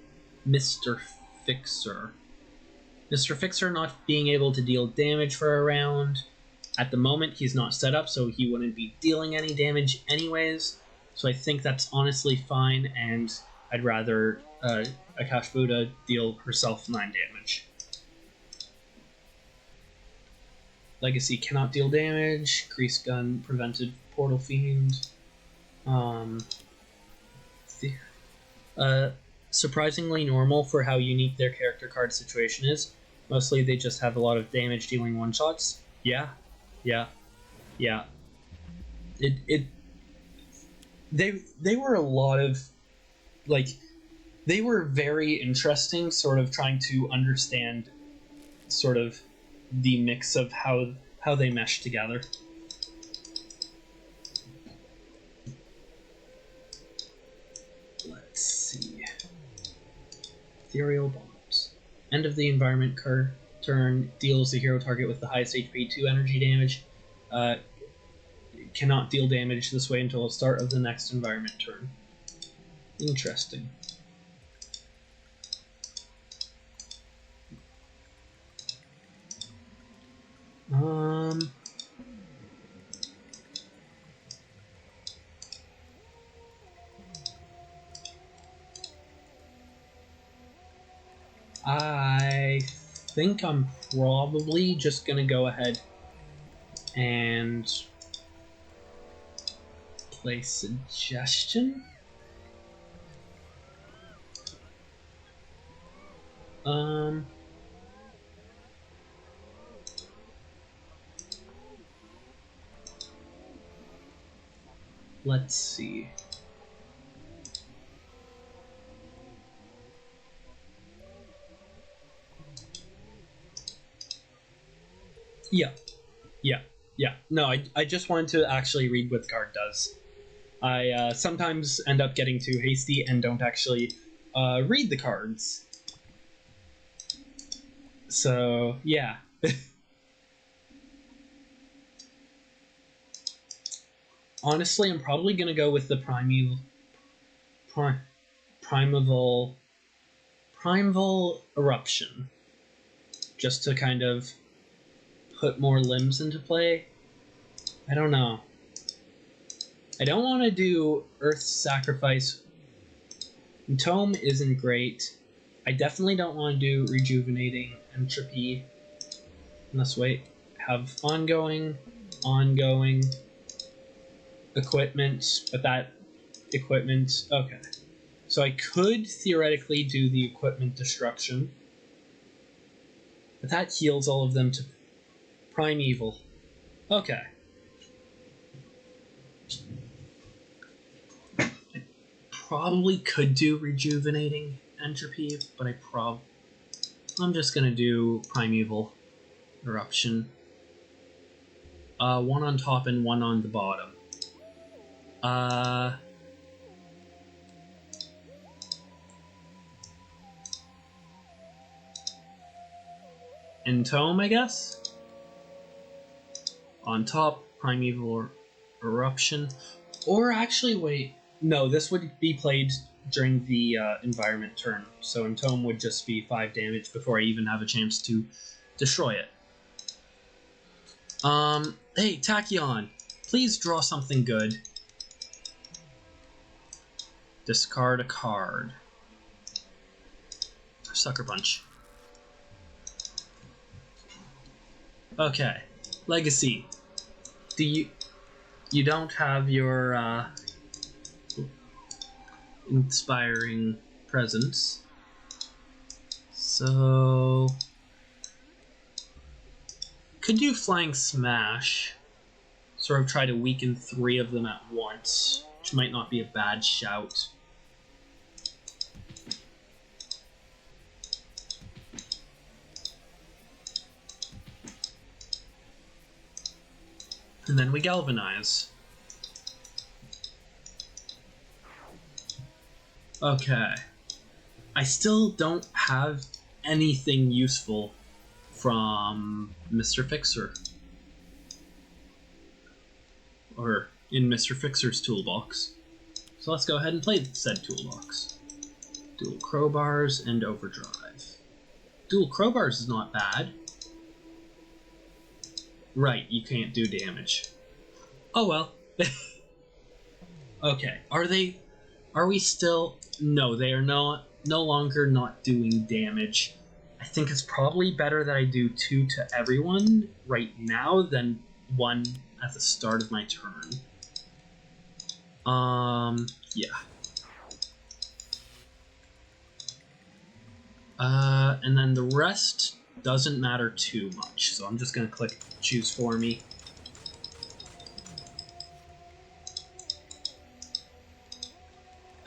Mr. Fixer. Mr. Fixer not being able to deal damage for a round. At the moment, he's not set up, so he wouldn't be dealing any damage anyways. So I think that's honestly fine, and I'd rather Akash'Bhuta deal herself 9 damage. Legacy cannot deal damage. Grease Gun prevented Portal Fiend. Surprisingly normal for how unique their character card situation is. Mostly they just have a lot of damage dealing one-shots. Yeah. They were a lot of, like, they were very interesting, sort of trying to understand sort of the mix of how they mesh together. Let's see. Ethereal Bombs. End of the environment turn, deals the hero target with the highest HP 2 energy damage. Cannot deal damage this way until the start of the next environment turn. Interesting. I think I'm probably just gonna go ahead and play Suggestion. Let's see. Yeah. No, I just wanted to actually read what the card does. I sometimes end up getting too hasty and don't actually read the cards. So, yeah. Honestly, I'm probably going to go with the Primeval Eruption. Just to kind of put more limbs into play. I don't know. I don't want to do Earth Sacrifice. Tome isn't great. I definitely don't want to do Rejuvenating Entropy. Let's wait. Have ongoing equipment, but that equipment, okay. So I could theoretically do the equipment destruction, but that heals all of them to Primeval. Okay. I probably could do Rejuvenating Entropy, but I'm just gonna do Primeval Eruption. One on top and one on the bottom. Tome, I guess? On top, Primeval Eruption. Or actually, wait. No, this would be played during the environment turn. So Tome would just be 5 damage before I even have a chance to destroy it. Hey, Tachyon, please draw something good. Discard a card. Sucker Punch. Okay. Legacy. You don't have your Inspiring Presence. So could do Flying Smash. sort of try to weaken 3 of them at once, which might not be a bad shout. And then we galvanize. Okay. I still don't have anything useful from Mr. Fixer. Or in Mr. Fixer's toolbox. So let's go ahead and play said toolbox. Dual crowbars and overdrive. Dual crowbars is not bad. Right, you can't do damage. Oh well. Okay, are we still... No, they are no longer not doing damage. I think it's probably better that I do 2 to everyone right now than 1 at the start of my turn. Yeah. And then the rest doesn't matter too much, so I'm just gonna click choose for me.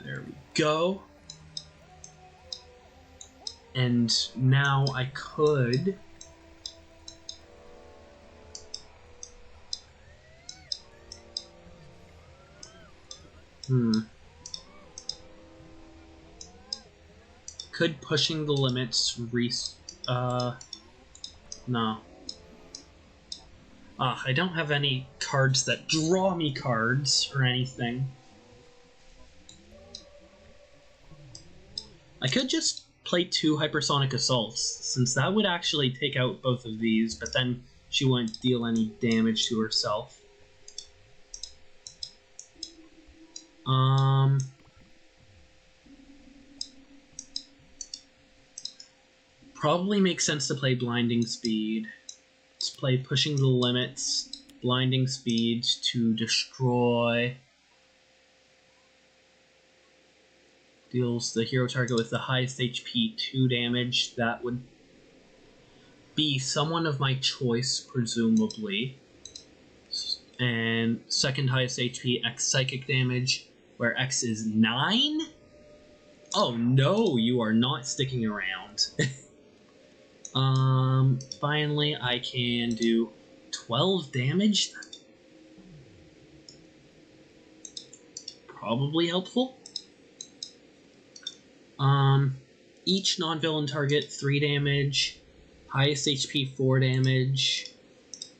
There we go. And now I could... Could pushing the limits no. I don't have any cards that draw me cards or anything. I could just play 2 hypersonic assaults, since that would actually take out both of these, but then she wouldn't deal any damage to herself. Probably makes sense to play Blinding Speed. Let's play Pushing the Limits, Blinding Speed to destroy. Deals the hero target with the highest HP 2 damage. That would be someone of my choice, presumably. And second highest HP, X psychic damage, where X is 9? Oh no, you are not sticking around. Finally, I can do 12 damage. Probably helpful. Each non-villain target 3 damage, highest HP 4 damage.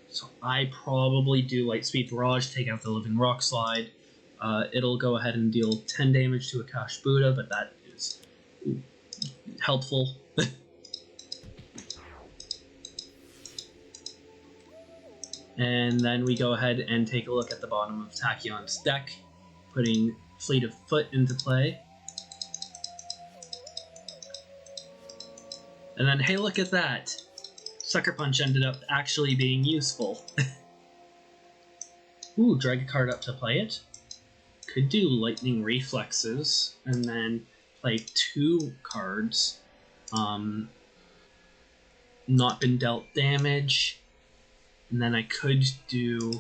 So I probably do Lightspeed Barrage, take out the Living Rock Slide. It'll go ahead and deal 10 damage to Akash'Bhuta, but that is helpful. And then we go ahead and take a look at the bottom of Tachyon's deck, putting Fleet of Foot into play. And then, hey, look at that! Sucker Punch ended up actually being useful. Ooh, drag a card up to play it. Could do Lightning Reflexes, and then play 2 cards. Not been dealt damage. And then I could do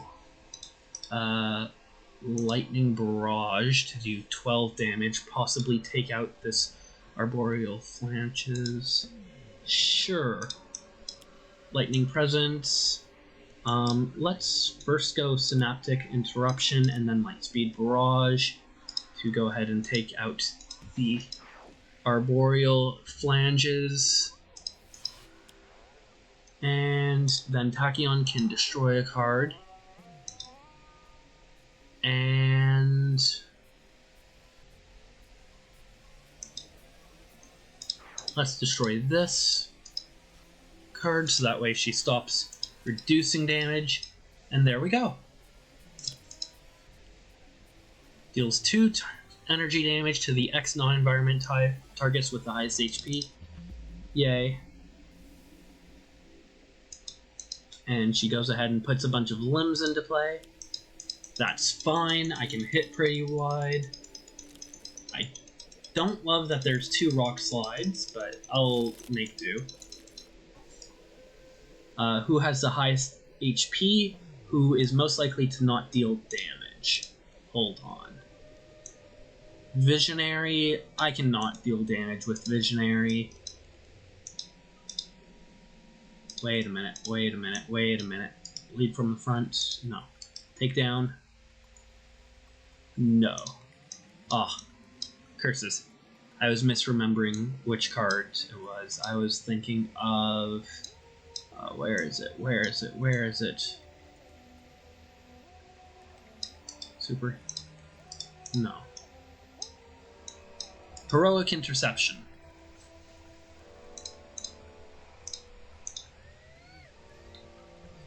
Lightning Barrage to do 12 damage, possibly take out this Arboreal Flanches. Sure. Lightning Presence. Let's first go Synaptic Interruption and then Lightspeed Barrage to go ahead and take out the Arboreal Flanges. And then Tachyon can destroy a card. And let's destroy this card so that way she stops reducing damage. And there we go. Deals 2 energy damage to the X non-environment targets with the highest HP. Yay. And she goes ahead and puts a bunch of limbs into play. That's fine, I can hit pretty wide. I don't love that there's 2 rock slides, but I'll make do. Who has the highest HP? who is most likely to not deal damage. Hold on. Visionary, I cannot deal damage with Visionary. Wait a minute. Lead from the front. No. Take down. No. Ah, curses. I was misremembering which card it was. I was thinking of... where is it? Super? No. Heroic Interception.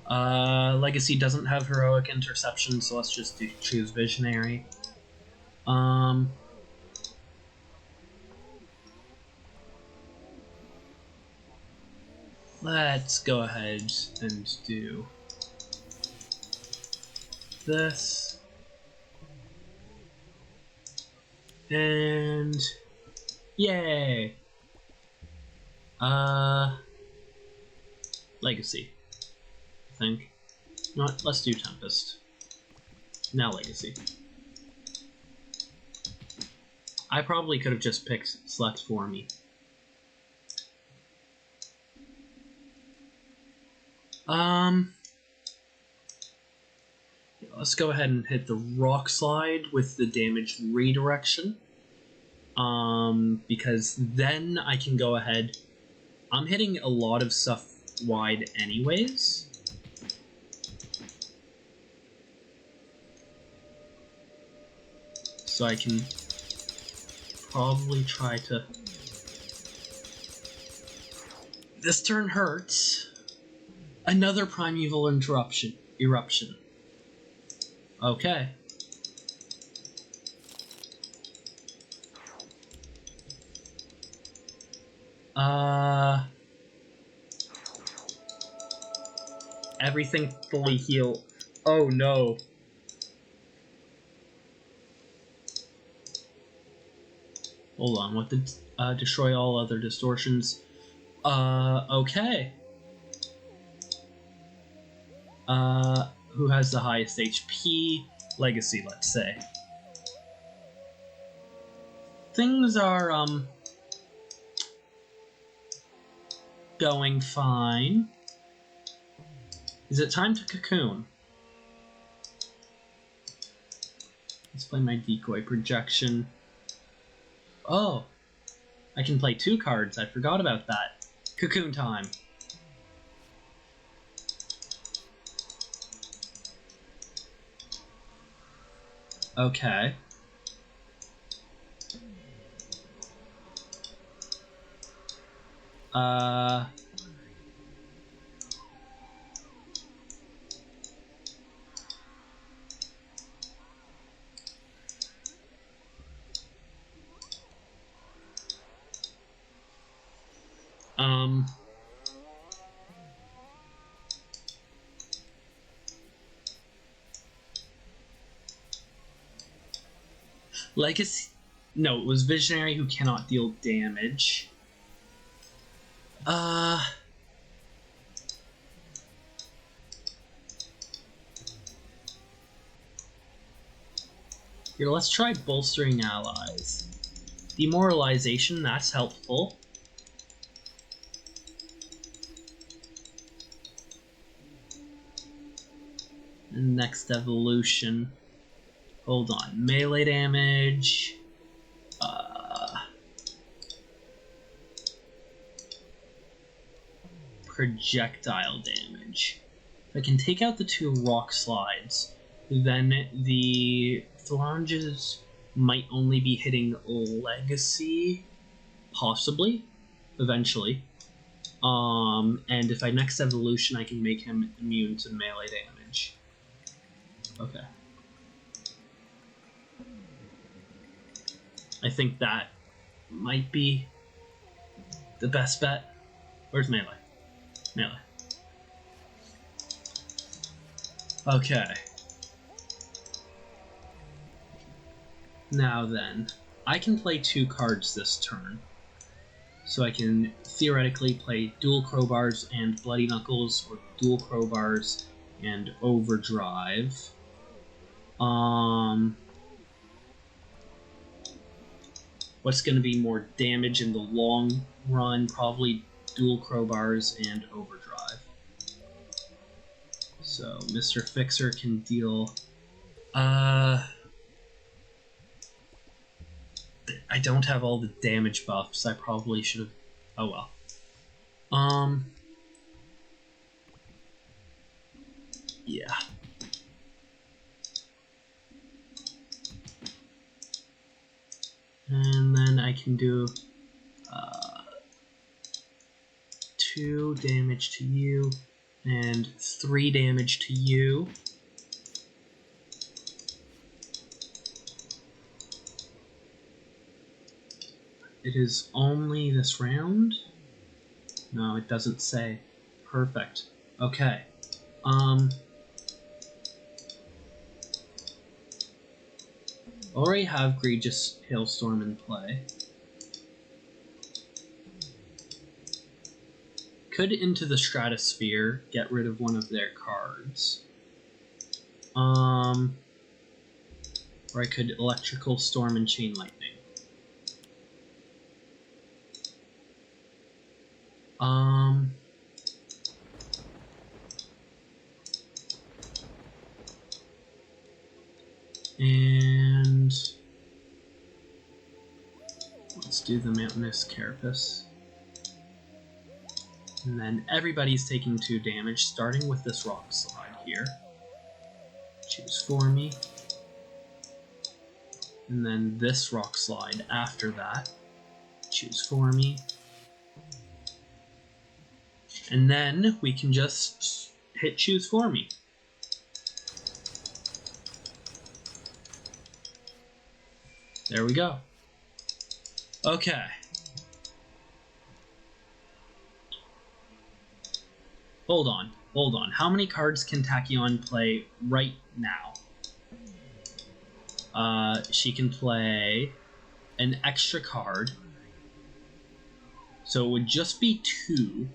Legacy doesn't have Heroic Interception, so let's just choose Visionary. Let's go ahead and do this. And yay! Legacy. I think. Not. Let's do Tempest. Now Legacy. I probably could have just picked Select for me. Let's go ahead and hit the Rock Slide with the damage redirection. Because then I can go ahead. I'm hitting a lot of stuff wide anyways. So I can probably try to... This turn hurts. Another Primeval Eruption. Okay. Everything fully heal. Oh no. Hold on, what did destroy all other distortions? Okay. Who has the highest HP? Legacy, let's say. Things are, going fine. Is it time to cocoon? Let's play my decoy projection. Oh, I can play 2 cards. I forgot about that. Cocoon time. Okay. Legacy... No, it was Visionary who cannot deal damage. Here, let's try bolstering allies. Demoralization, that's helpful. And next evolution. Hold on. Melee damage. Projectile damage. If I can take out the 2 rock slides, then the phalanges might only be hitting Legacy, possibly, eventually. And if I next evolution, I can make him immune to melee damage. Okay. I think that might be the best bet. Where's melee? Melee. Okay. Now then, I can play 2 cards this turn. So I can theoretically play dual crowbars and bloody knuckles, or dual crowbars and overdrive. What's going to be more damage in the long run? Probably dual crowbars and overdrive. So Mr. Fixer can deal... I don't have all the damage buffs. I probably should have... Oh well. Yeah. And then I can do 2 damage to you and 3 damage to you. It is only this round? No, it doesn't say. Perfect. Okay. Already have Egregious Hailstorm in play. Could Into the Stratosphere, get rid of one of their cards. Or I could Electrical Storm and Chain Lightning. And let's do the Mountainous Carapace. And then everybody's taking 2 damage, starting with this Rock Slide here. Choose for me. And then this Rock Slide after that. Choose for me. And then we can just hit Choose for me. There we go. Okay. Hold on. How many cards can Tachyon play right now? She can play an extra card. So it would just be 2,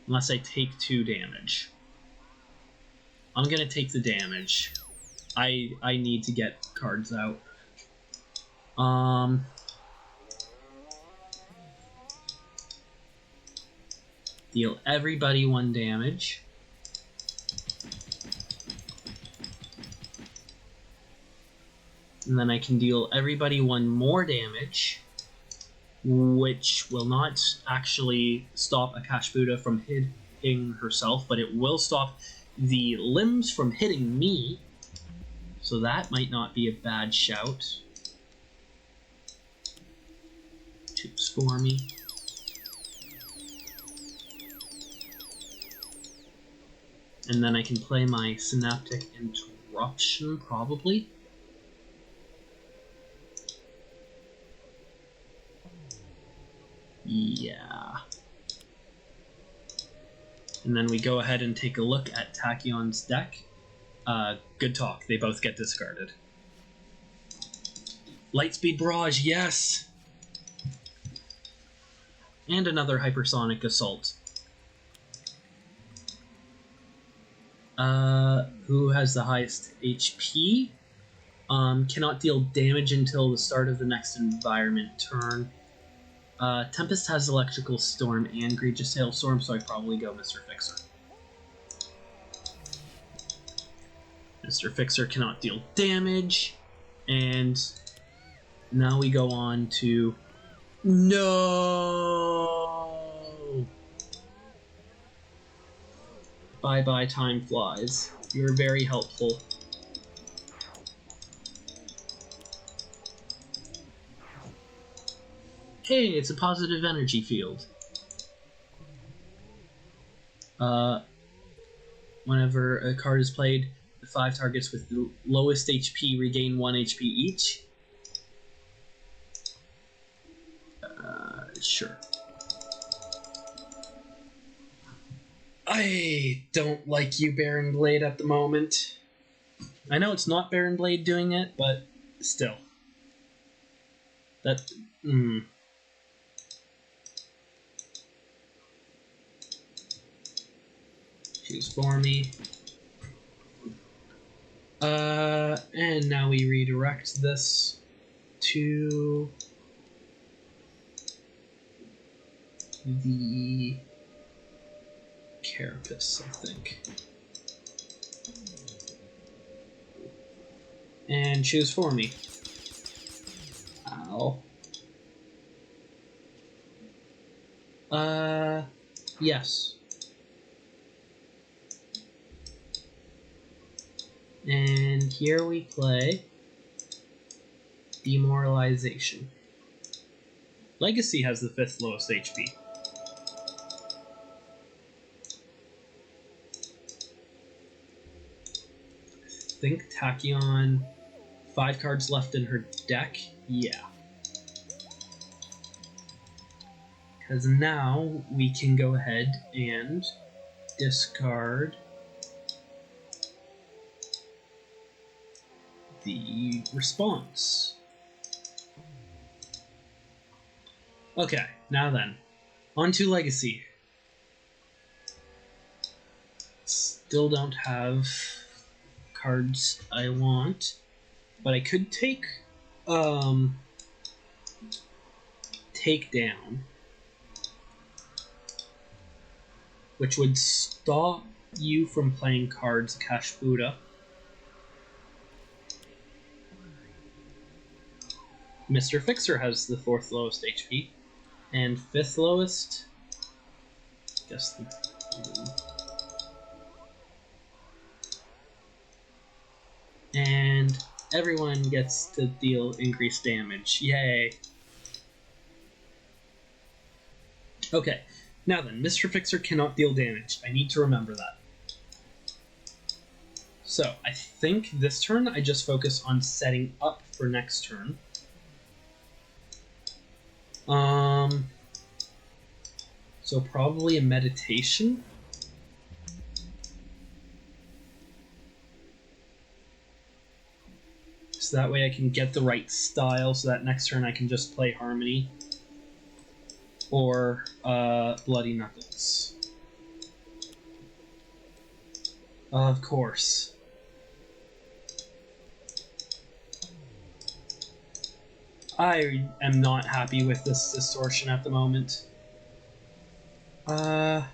unless I take 2 damage. I'm gonna take the damage. I need to get cards out. Deal everybody 1 damage. And then I can deal everybody 1 more damage, which will not actually stop Akash'Bhuta from hitting herself, but it will stop the limbs from hitting me. So that might not be a bad shout. Choose for me. And then I can play my Synaptic Interruption, probably. Yeah. And then we go ahead and take a look at Tachyon's deck. Good talk. They both get discarded. Lightspeed Barrage, yes! And another Hypersonic Assault. Who has the highest HP? Cannot deal damage until the start of the next environment turn. Tempest has Electrical Storm and Egregious Hailstorm, so I'd probably go Mr. Fixer. Mr. Fixer cannot deal damage, and now we go on to... No! Bye-bye, Time Flies. You're very helpful. Hey, it's a positive energy field. Whenever a card is played, the 5 targets with the lowest HP regain 1 HP each. Sure. I don't like you, Baron Blade, at the moment. I know it's not Baron Blade doing it, but still. That... Choose for me. And now we redirect this to the carapace, I think. And choose for me. Ow. Yes. And here we play Demoralization. Legacy has the 5th lowest HP. I think Tachyon, 5 cards left in her deck? Yeah. Because now we can go ahead and discard the response. Okay, now then, on to Legacy. Still don't have cards I want, but I could take Takedown, which would stop you from playing cards Akash'Bhuta. Mr. Fixer has the 4th lowest HP, and 5th lowest, and everyone gets to deal increased damage. Yay! Okay, now then, Mr. Fixer cannot deal damage. I need to remember that. So, I think this turn I just focus on setting up for next turn. So probably a meditation. So that way I can get the right style, so that next turn I can just play Harmony. Or Bloody Knuckles. Of course. I am not happy with this distortion at the moment. Yeah,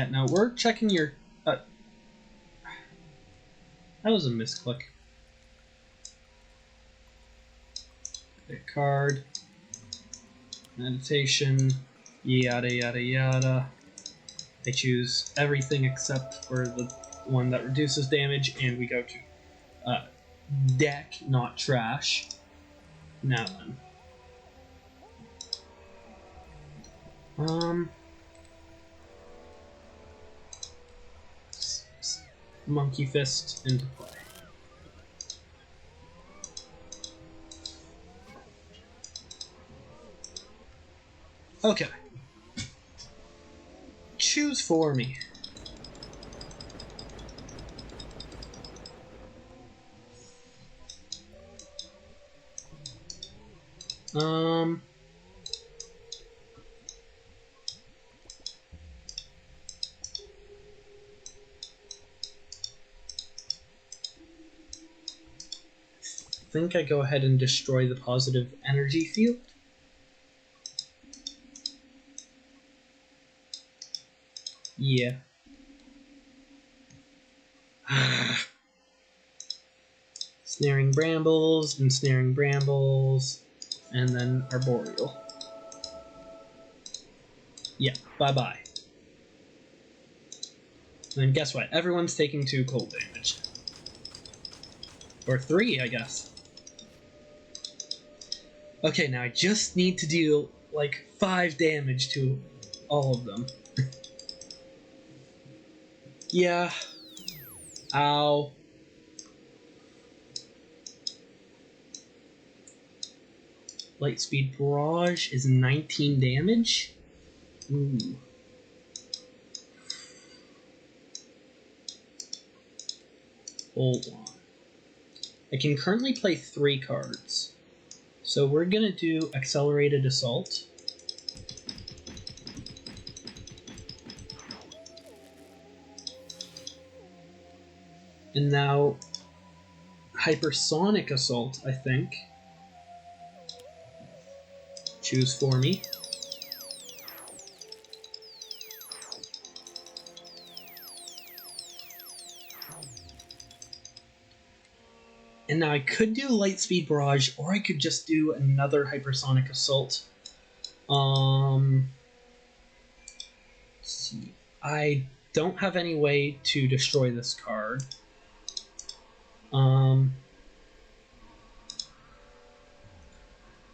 no, we're checking your... that was a misclick. Pick card. Meditation. Yada yada yada. I choose everything except for the one that reduces damage, and we go to deck, not trash. Now then. Monkey Fist into play. Okay. Choose for me. I think I go ahead and destroy the positive energy field. Yeah. Snaring Brambles, Ensnaring Brambles, and then Arboreal. Yeah, bye-bye. And then guess what? Everyone's taking 2 cold damage. Or 3, I guess. Okay, now I just need to deal, like, 5 damage to all of them. Yeah. Ow. Lightspeed Barrage is 19 damage? Ooh. Hold on. I can currently play 3 cards. So we're gonna do Accelerated Assault. And now Hypersonic Assault, I think. Choose for me. And now I could do Lightspeed Barrage, or I could just do another Hypersonic Assault. Let's see. I don't have any way to destroy this card.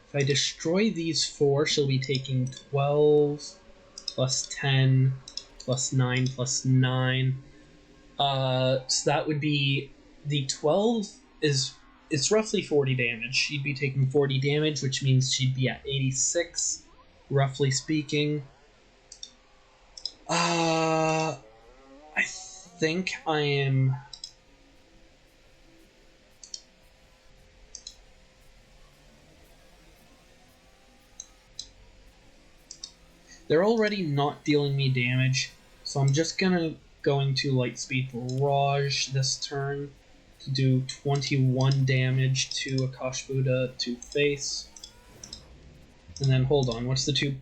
If I destroy these 4, she'll be taking 12 plus 10 plus 9 plus 9. So that would be the 12 it's roughly 40 damage. She'd be taking 40 damage, which means she'd be at 86, roughly speaking. I think I am... They're already not dealing me damage, so I'm just going to Lightspeed Barrage this turn to do 21 damage to Akash'Bhuta to face. And then, hold on, what's the 2...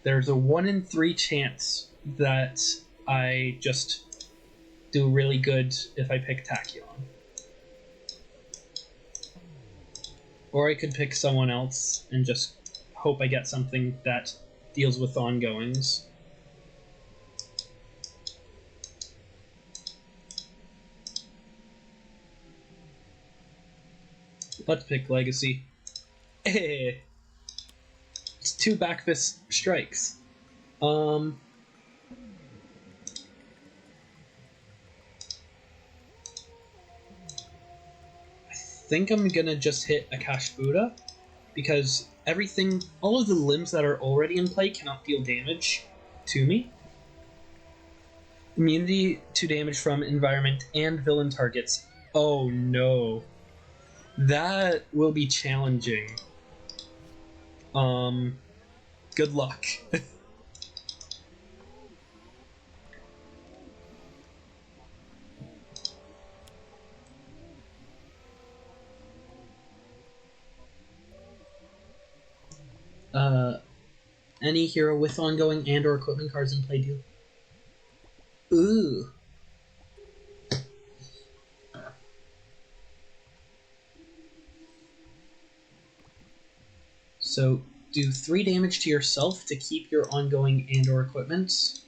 There's a 1 in 3 chance that I just do really good if I pick Tachyon. Or I could pick someone else and just hope I get something that deals with ongoings. Let's pick Legacy. Hey! It's 2 back fist strikes. I think I'm gonna just hit Akash'Bhuta, because all of the limbs that are already in play cannot deal damage to me. Immunity to damage from environment and villain targets. Oh no. That will be challenging. Good luck. Any hero with ongoing and or equipment cards in play deal. Ooh. So, do 3 damage to yourself to keep your ongoing and or equipment.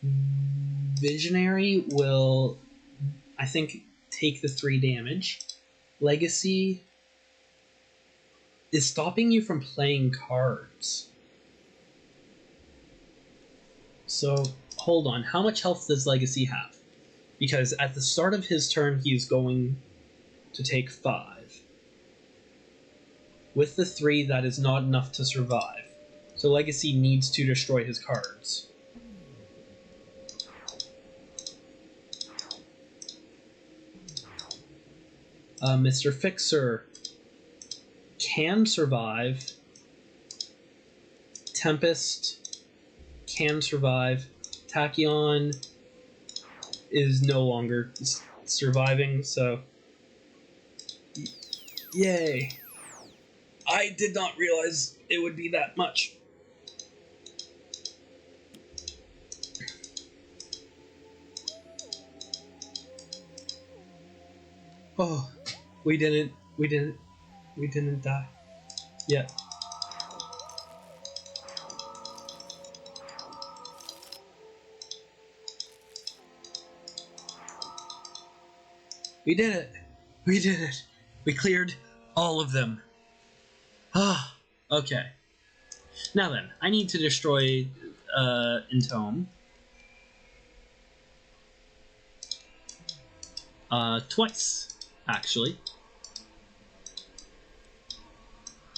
Visionary will, I think, take the 3 damage. Legacy is stopping you from playing cards. So, hold on. How much health does Legacy have? Because at the start of his turn, he's going to take 5. With the 3, that is not enough to survive. So Legacy needs to destroy his cards. Mr. Fixer can survive. Tempest can survive. Tachyon is no longer surviving, so... Yay! I did not realize it would be that much. Oh, we didn't die yet. We did it. We did it. We cleared all of them. Ah, okay. Now then, I need to destroy Entome. Twice, actually.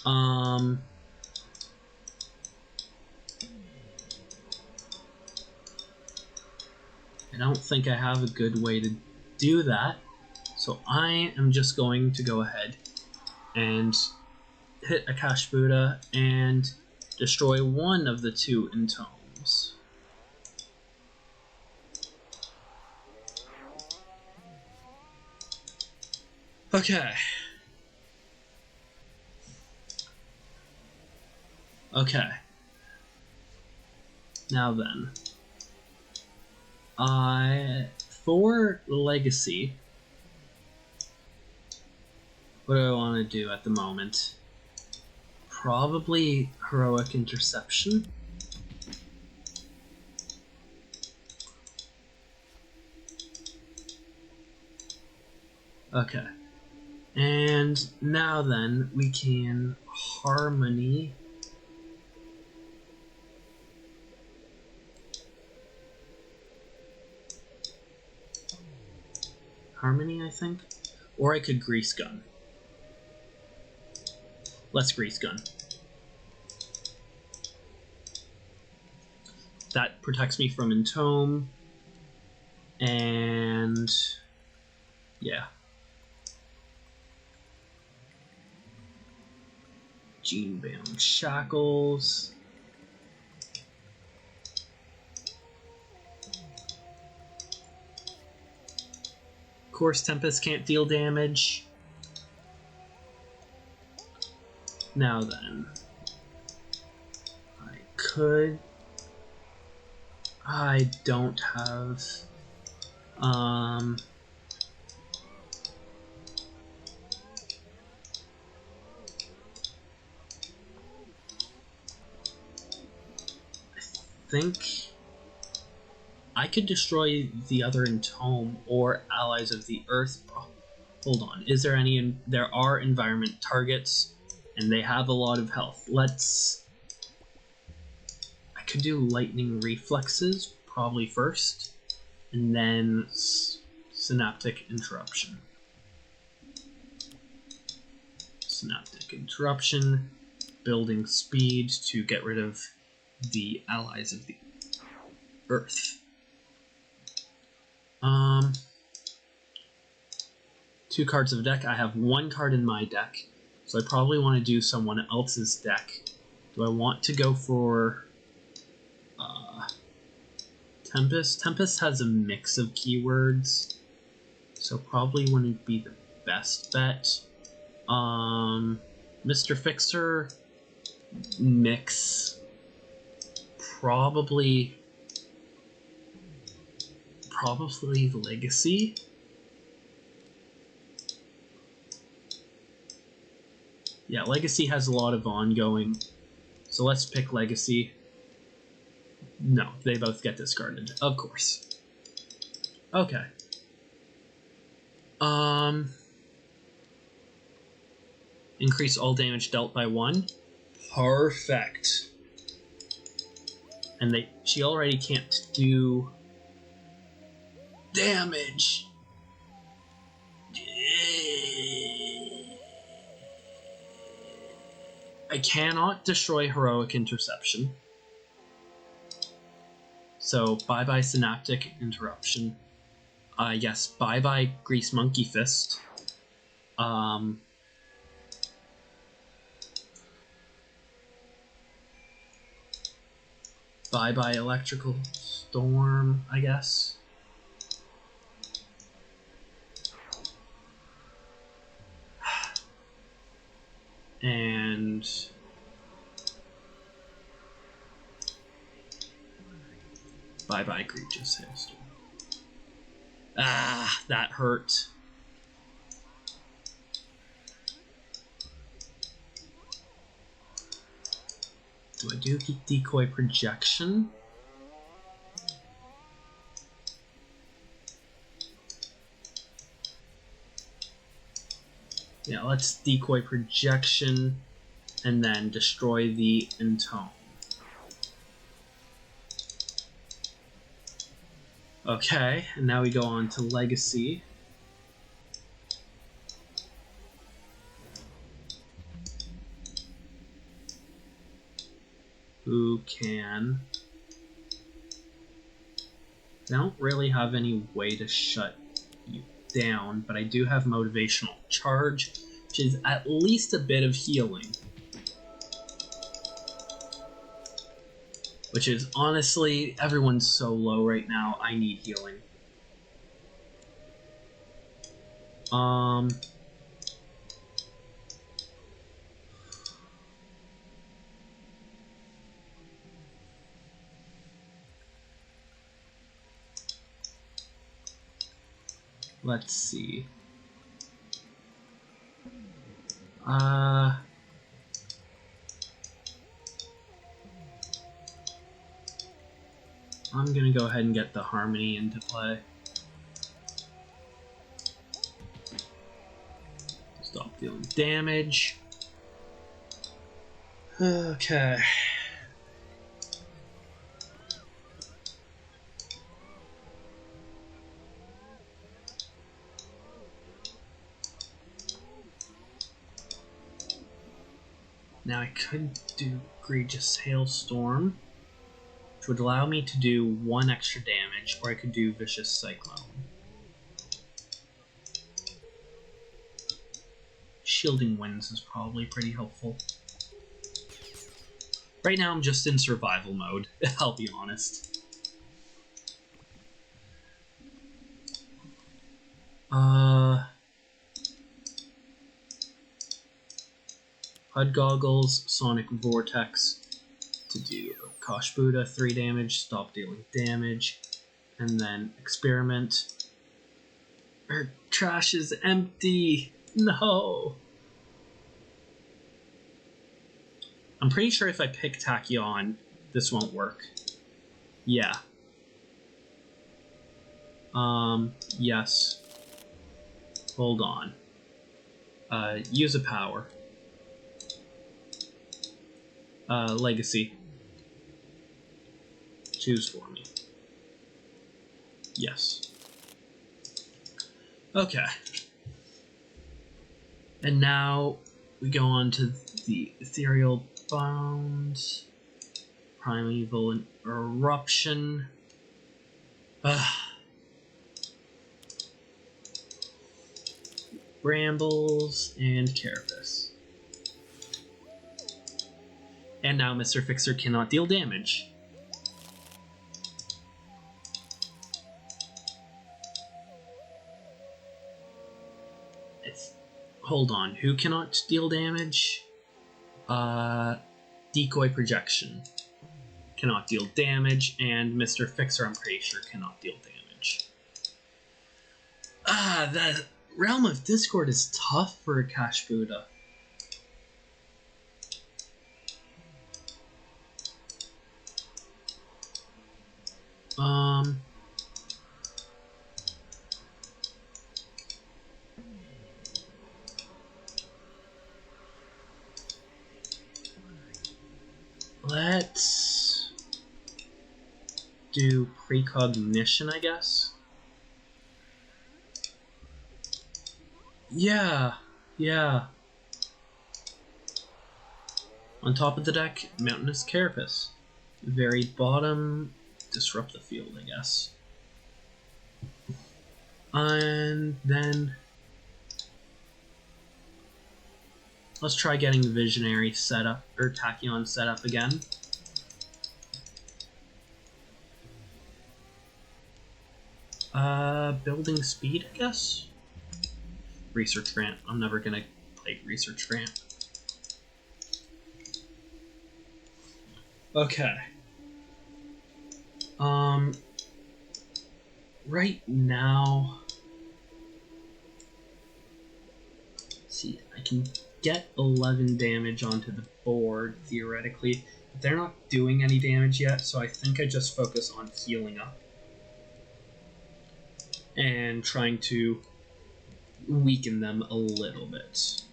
I don't think I have a good way to do that, so I am just going to go ahead and hit Akash'Bhuta and destroy one of the two entombs. Okay. Okay. Now then. For Legacy, what do I want to do at the moment? Probably Heroic Interception. Okay. And now then, we can Harmony. Harmony, I think? Or I could Grease Gun. Let's Grease Gun. That protects me from Entome. And... yeah. Gene-bound Shackles. Of course, Tempest can't deal damage. Now then, I don't have, I think I could destroy the other Entome or Allies of the Earth. Hold on, is there any? There are environment targets, and they have a lot of health. I could do Lightning Reflexes probably first, and then Synaptic Interruption. Synaptic Interruption, building speed to get rid of the Allies of the Earth. 2 cards of deck. I have 1 card in my deck, so I probably want to do someone else's deck. Do I want to go for Tempest? Tempest has a mix of keywords, so probably wouldn't be the best bet. Mr. Fixer, mix. Probably Legacy. Yeah, Legacy has a lot of ongoing, so let's pick Legacy. No, they both get discarded, of course. Okay. Increase all damage dealt by 1. Perfect. And she already can't do damage. I cannot destroy Heroic Interception. So, bye-bye Synaptic Interruption. Yes, bye-bye Grease Monkey Fist. Bye-bye Electrical Storm, I guess. And bye-bye Egregious Hailstorm. Ah, that hurt. Do I do Decoy Projection? Yeah, let's Decoy Projection and then destroy the Entome. Okay, and now we go on to Legacy. Who can... I don't really have any way to shut you down, but I do have Motivational Charge, which is at least a bit of healing. Which is, honestly, everyone's so low right now, I need healing. Let's see. I'm gonna go ahead and get the Harmony into play. Stop dealing damage. Okay. Now I could do Egregious Hailstorm, which would allow me to do 1 extra damage, or I could do Vicious Cyclone. Shielding Winds is probably pretty helpful. Right now I'm just in survival mode, I'll be honest. HUD Goggles, Sonic Vortex to do Akash'Bhuta 3 damage, stop dealing damage, and then Experiment. Our trash is empty! No! I'm pretty sure if I pick Tachyon, this won't work. Yeah. Yes. Hold on. Use a power. Legacy. Choose for me. Yes. Okay. And now we go on to the Ethereal Bones, Primeval Eruption. Brambles and Carapace. And now Mr. Fixer cannot deal damage. Hold on, who cannot deal damage? Decoy Projection cannot deal damage, and Mr. Fixer, I'm pretty sure, cannot deal damage. The Realm of Discord is tough for Akash'Bhuta. Let's do Precognition, I guess. Yeah. On top of the deck, Mountainous Carapace. Very bottom, Disrupt the Field, I guess. And then let's try getting Visionary set up, or Tachyon set up again. Building Speed, I guess? Research Grant. I'm never gonna play Research Grant. Okay. Right now, let's see, I can get 11 damage onto the board, theoretically, but they're not doing any damage yet, so I think I just focus on healing up and trying to weaken them a little bit.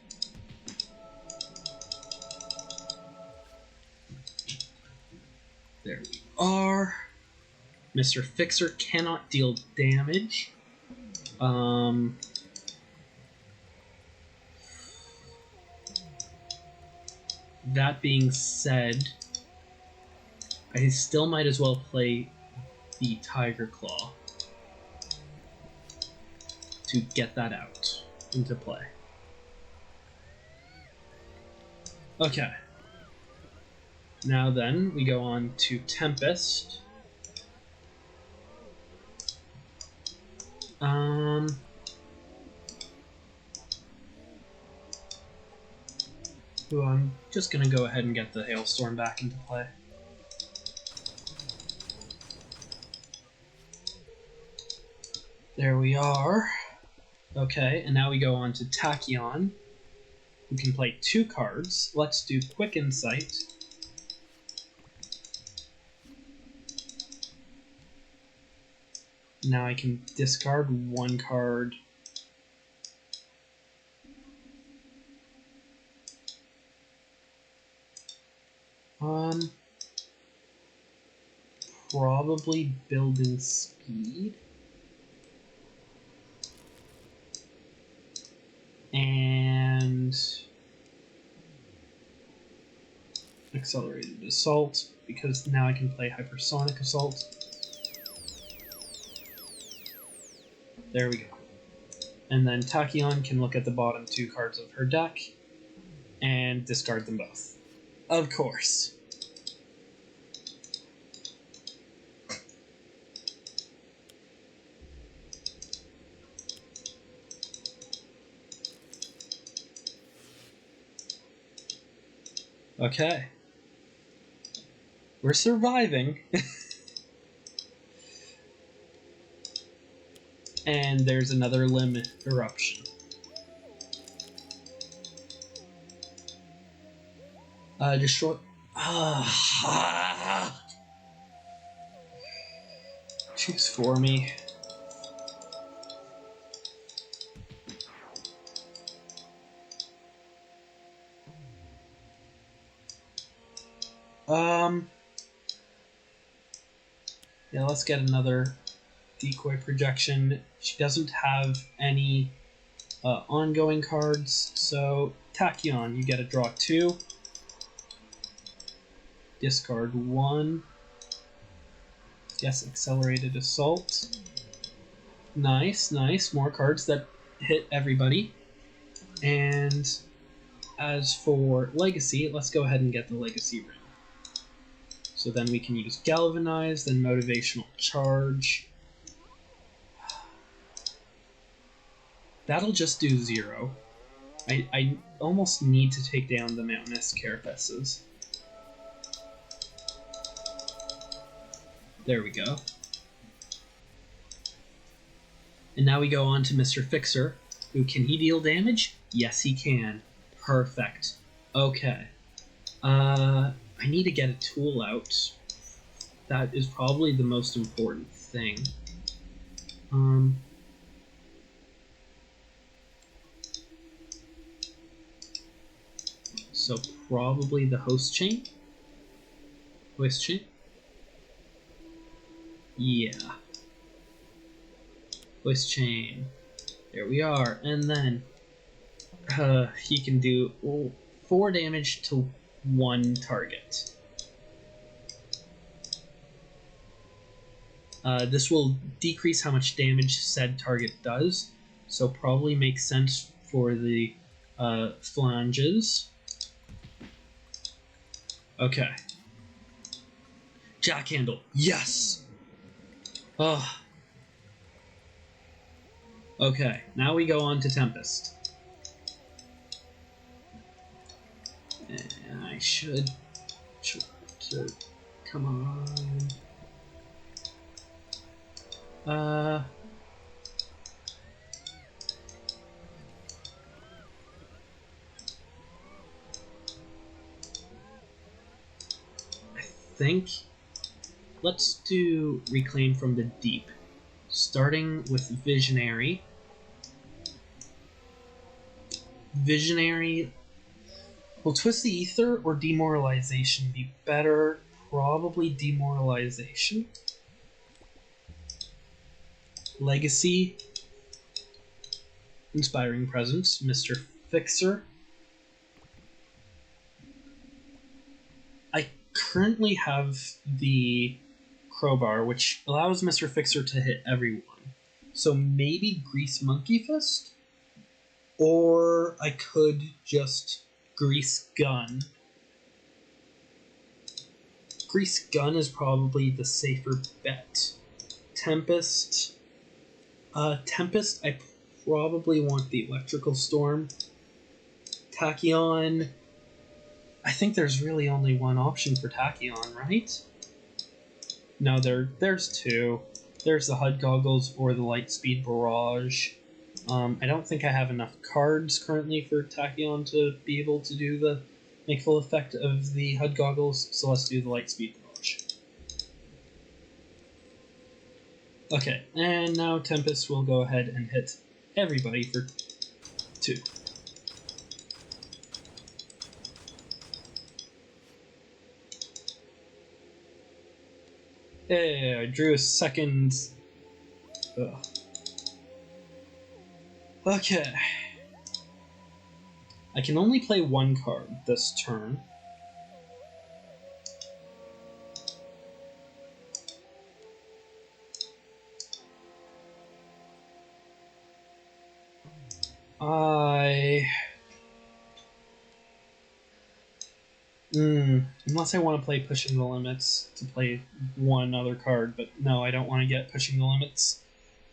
There we are. Mr. Fixer cannot deal damage. That being said, I still might as well play the Tiger Claw to get that out into play. Okay. Now then, we go on to Tempest. Ooh, I'm just gonna go ahead and get the Hailstorm back into play. There we are. Okay, and now we go on to Tachyon, who can play 2 cards. Let's do Quick Insight. Now I can discard 1 card. Probably Building Speed. And Accelerated Assault, because now I can play Hypersonic Assault. There we go. And then Tachyon can look at the bottom 2 cards of her deck and discard them both. Of course. Okay. We're surviving. And there's another limb eruption. Destroy. Choose for me. Yeah, let's get another decoy projection. She doesn't have any ongoing cards, so Tachyon, you get to draw 2. Discard 1. Yes, Accelerated Assault. Nice, nice. More cards that hit everybody. And as for Legacy, let's go ahead and get the Legacy ring. So then we can use Galvanize, then Motivational Charge. That'll just do 0. I almost need to take down the Mountainous Carapaces. There we go. And now we go on to Mr. Fixer, who can he deal damage? Yes, he can. Perfect. Okay. I need to get a tool out. That is probably the most important thing. So probably the host chain? Host chain? Yeah. Host chain. There we are. And then he can do 4 damage to 1 target. This will decrease how much damage said target does, so probably makes sense for the phalanges. Okay. Jackhandle. Yes! Oh. Okay, now we go on to Tempest. And I should come on. I think let's do Reclaim from the Deep, starting with Visionary. Visionary. Will Twist the Ether or Demoralization be better? Probably Demoralization. Legacy. Inspiring Presence. Mr. Fixer. I currently have the Crowbar, which allows Mr. Fixer to hit everyone. So maybe Grease Monkey Fist? Or I could just Grease Gun. Priest Gun is probably the safer bet. Tempest. Tempest, I probably want the Electrical Storm. Tachyon. I think there's really only one option for Tachyon, right? No, there's two. There's the HUD Goggles or the Lightspeed Barrage. I don't think I have enough cards currently for Tachyon to be able to do the make full effect of the HUD Goggles, so let's do the Lightspeed Barrage. Okay, and now Tempest will go ahead and hit everybody for 2. Hey, I drew a second. Ugh. Okay. I can only play one card this turn. Unless I want to play Pushing the Limits to play one other card, but no, I don't want to get Pushing the Limits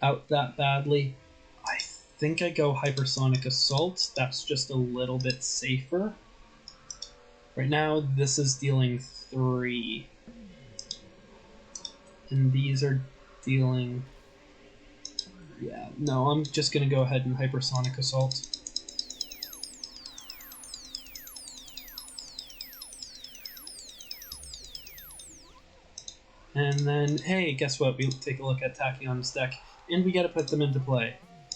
out that badly. I think I go Hypersonic Assault. That's just a little bit safer. Right now, this is dealing 3. And these are dealing... Yeah, no, I'm just going to go ahead and Hypersonic Assault. And then, hey, guess what? We take a look at Tachyon's deck, and we gotta put them into play.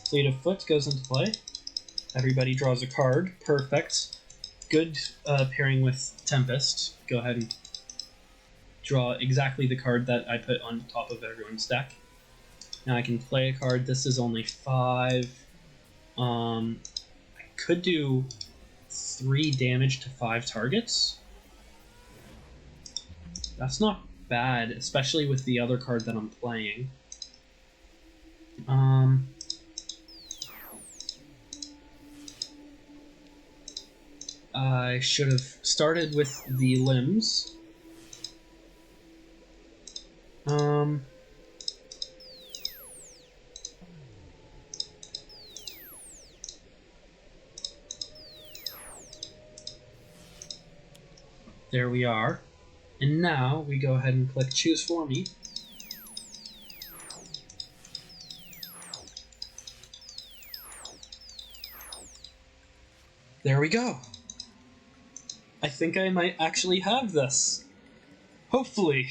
Fleet of Foot goes into play. Everybody draws a card. Perfect. Good pairing with Tempest. Go ahead and draw exactly the card that I put on top of everyone's deck. Now I can play a card. This is only 5. I could do 3 damage to 5 targets. That's not bad, especially with the other card that I'm playing. I should have started with the limbs. There we are. And now we go ahead and click Choose For Me. There we go. I think I might actually have this. Hopefully.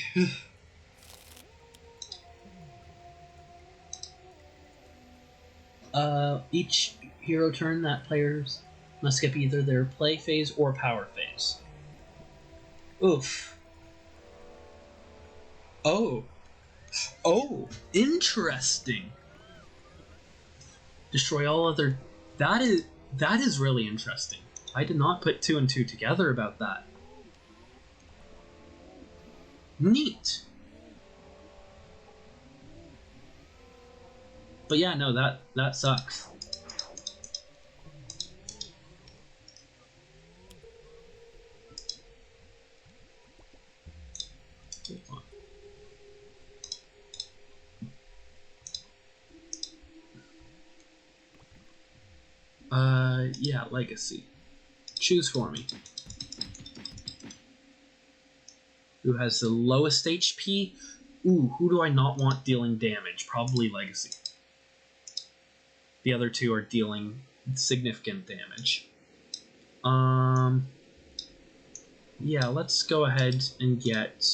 Each hero turn, that players must skip either their play phase or power phase. Oof. Oh. Oh, interesting. Destroy all other... That is really interesting. I did not put 2 and 2 together about that. Neat. But yeah, no, that sucks. Yeah, Legacy. Choose For Me. Who has the lowest HP? Ooh, who do I not want dealing damage? Probably Legacy. The other 2 are dealing significant damage. Yeah, let's go ahead and get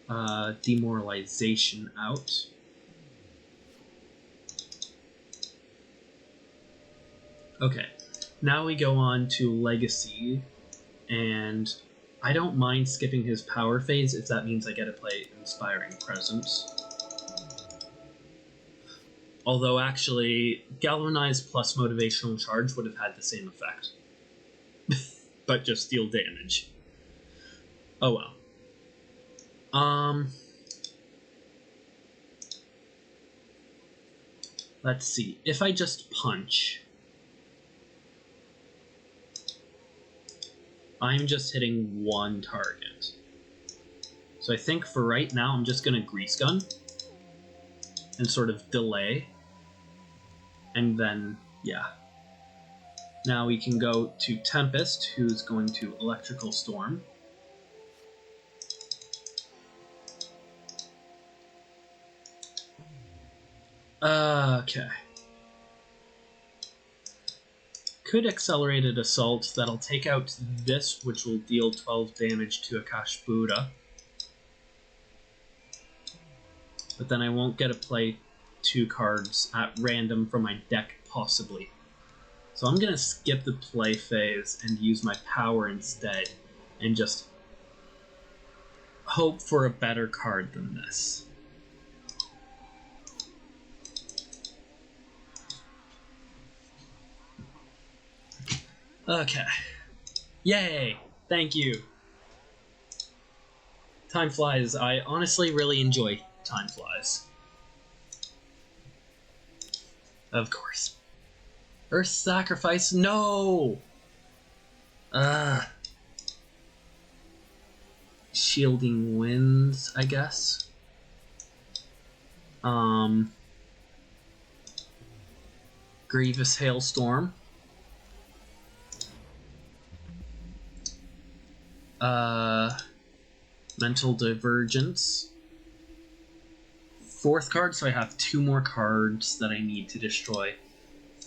Demoralization out. Okay, now we go on to Legacy, and I don't mind skipping his power phase if that means I get to play Inspiring Presence. Although actually, Galvanize plus Motivational Charge would have had the same effect. But just deal damage. Oh well. Let's see. If I just punch... I'm just hitting one target. So I think for right now, I'm just going to Grease Gun and sort of delay. And then, yeah. Now we can go to Tempest, who's going to Electrical Storm. Okay. Could Accelerated Assault, that'll take out this, which will deal 12 damage to Akash'Bhuta. But then I won't get to play 2 cards at random from my deck, possibly. So I'm going to skip the play phase and use my power instead, and just hope for a better card than this. Okay. Yay! Thank you. Time flies. I honestly really enjoy Time Flies. Of course. Earth Sacrifice? No! Shielding Winds, I guess. Grievous Hailstorm. Mental Divergence. 4th card, so I have 2 more cards that I need to destroy.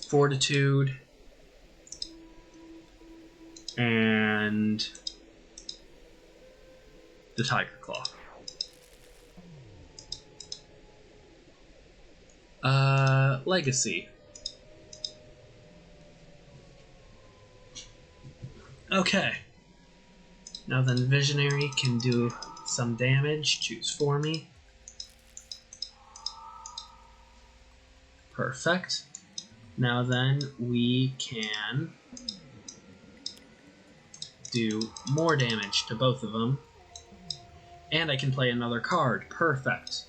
Fortitude. And the Tiger Claw. Legacy. Okay. Now then, Visionary can do some damage. Choose for me. Perfect. Now then, we can do more damage to both of them. And I can play another card. Perfect.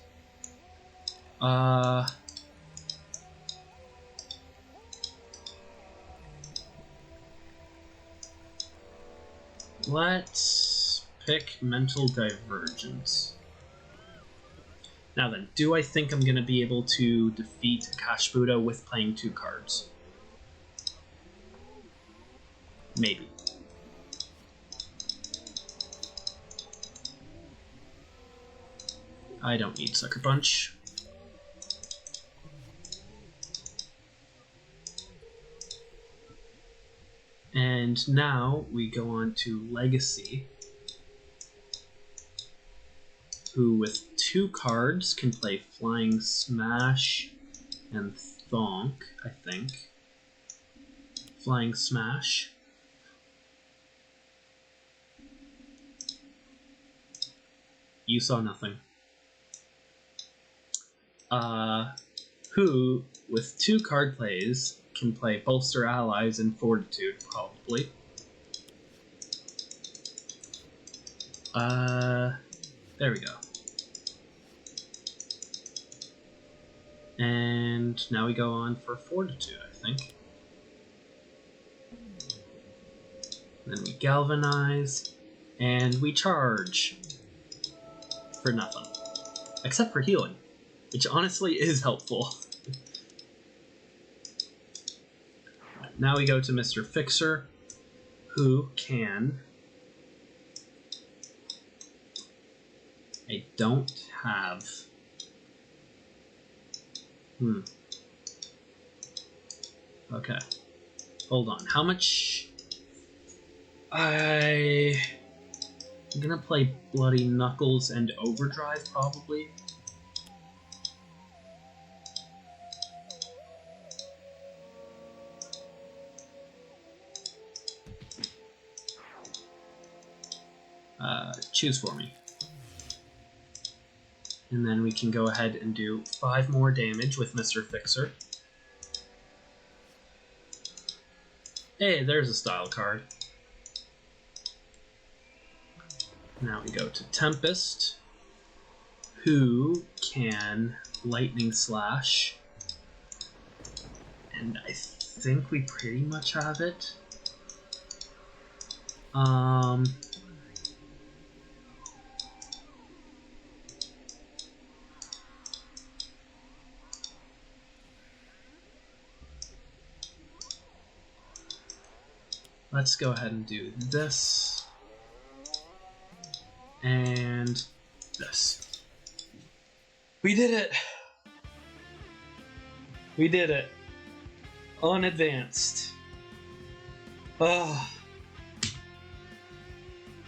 Let's pick Mental Divergence. Now then, do I think I'm going to be able to defeat Akash'Bhuta with playing 2 cards? Maybe. I don't need Sucker Punch. And now we go on to Legacy, who with 2 cards can play Flying Smash and Thonk, I think. Flying Smash. You saw nothing. Who, with 2 card plays, can play Bolster Allies and Fortitude, probably. There we go. And now we go on for Fortitude, I think. Then we Galvanize, and we Charge. For nothing. Except for healing, which honestly is helpful. Now we go to Mr. Fixer, who can... I don't have... Okay. Hold on. How much... I'm gonna play Bloody Knuckles and Overdrive, probably. Choose for me. And then we can go ahead and do 5 more damage with Mr. Fixer. Hey, there's a style card. Now we go to Tempest, who can Lightning Slash. And I think we pretty much have it. let's go ahead and do this. And this. We did it! We did it. Unadvanced. Oh.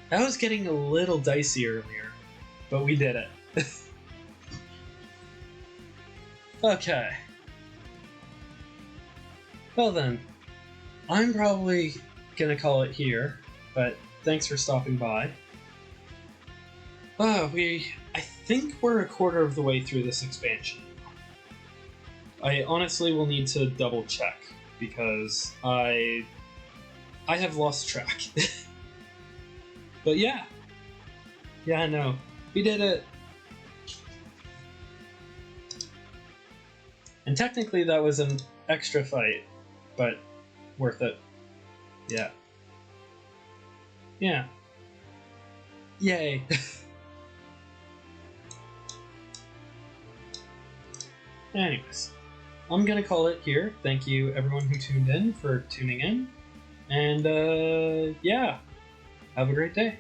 That was getting a little dicey earlier, but we did it. Okay. Well then, I'm probably gonna call it here, but thanks for stopping by. I think we're a quarter of the way through this expansion. I honestly will need to double check, because I have lost track. But yeah. Yeah, no. We did it! And technically that was an extra fight, but worth it. Yeah. Yeah. Yay! Anyways, I'm gonna call it here. Thank you everyone who tuned in for tuning in. And yeah, have a great day.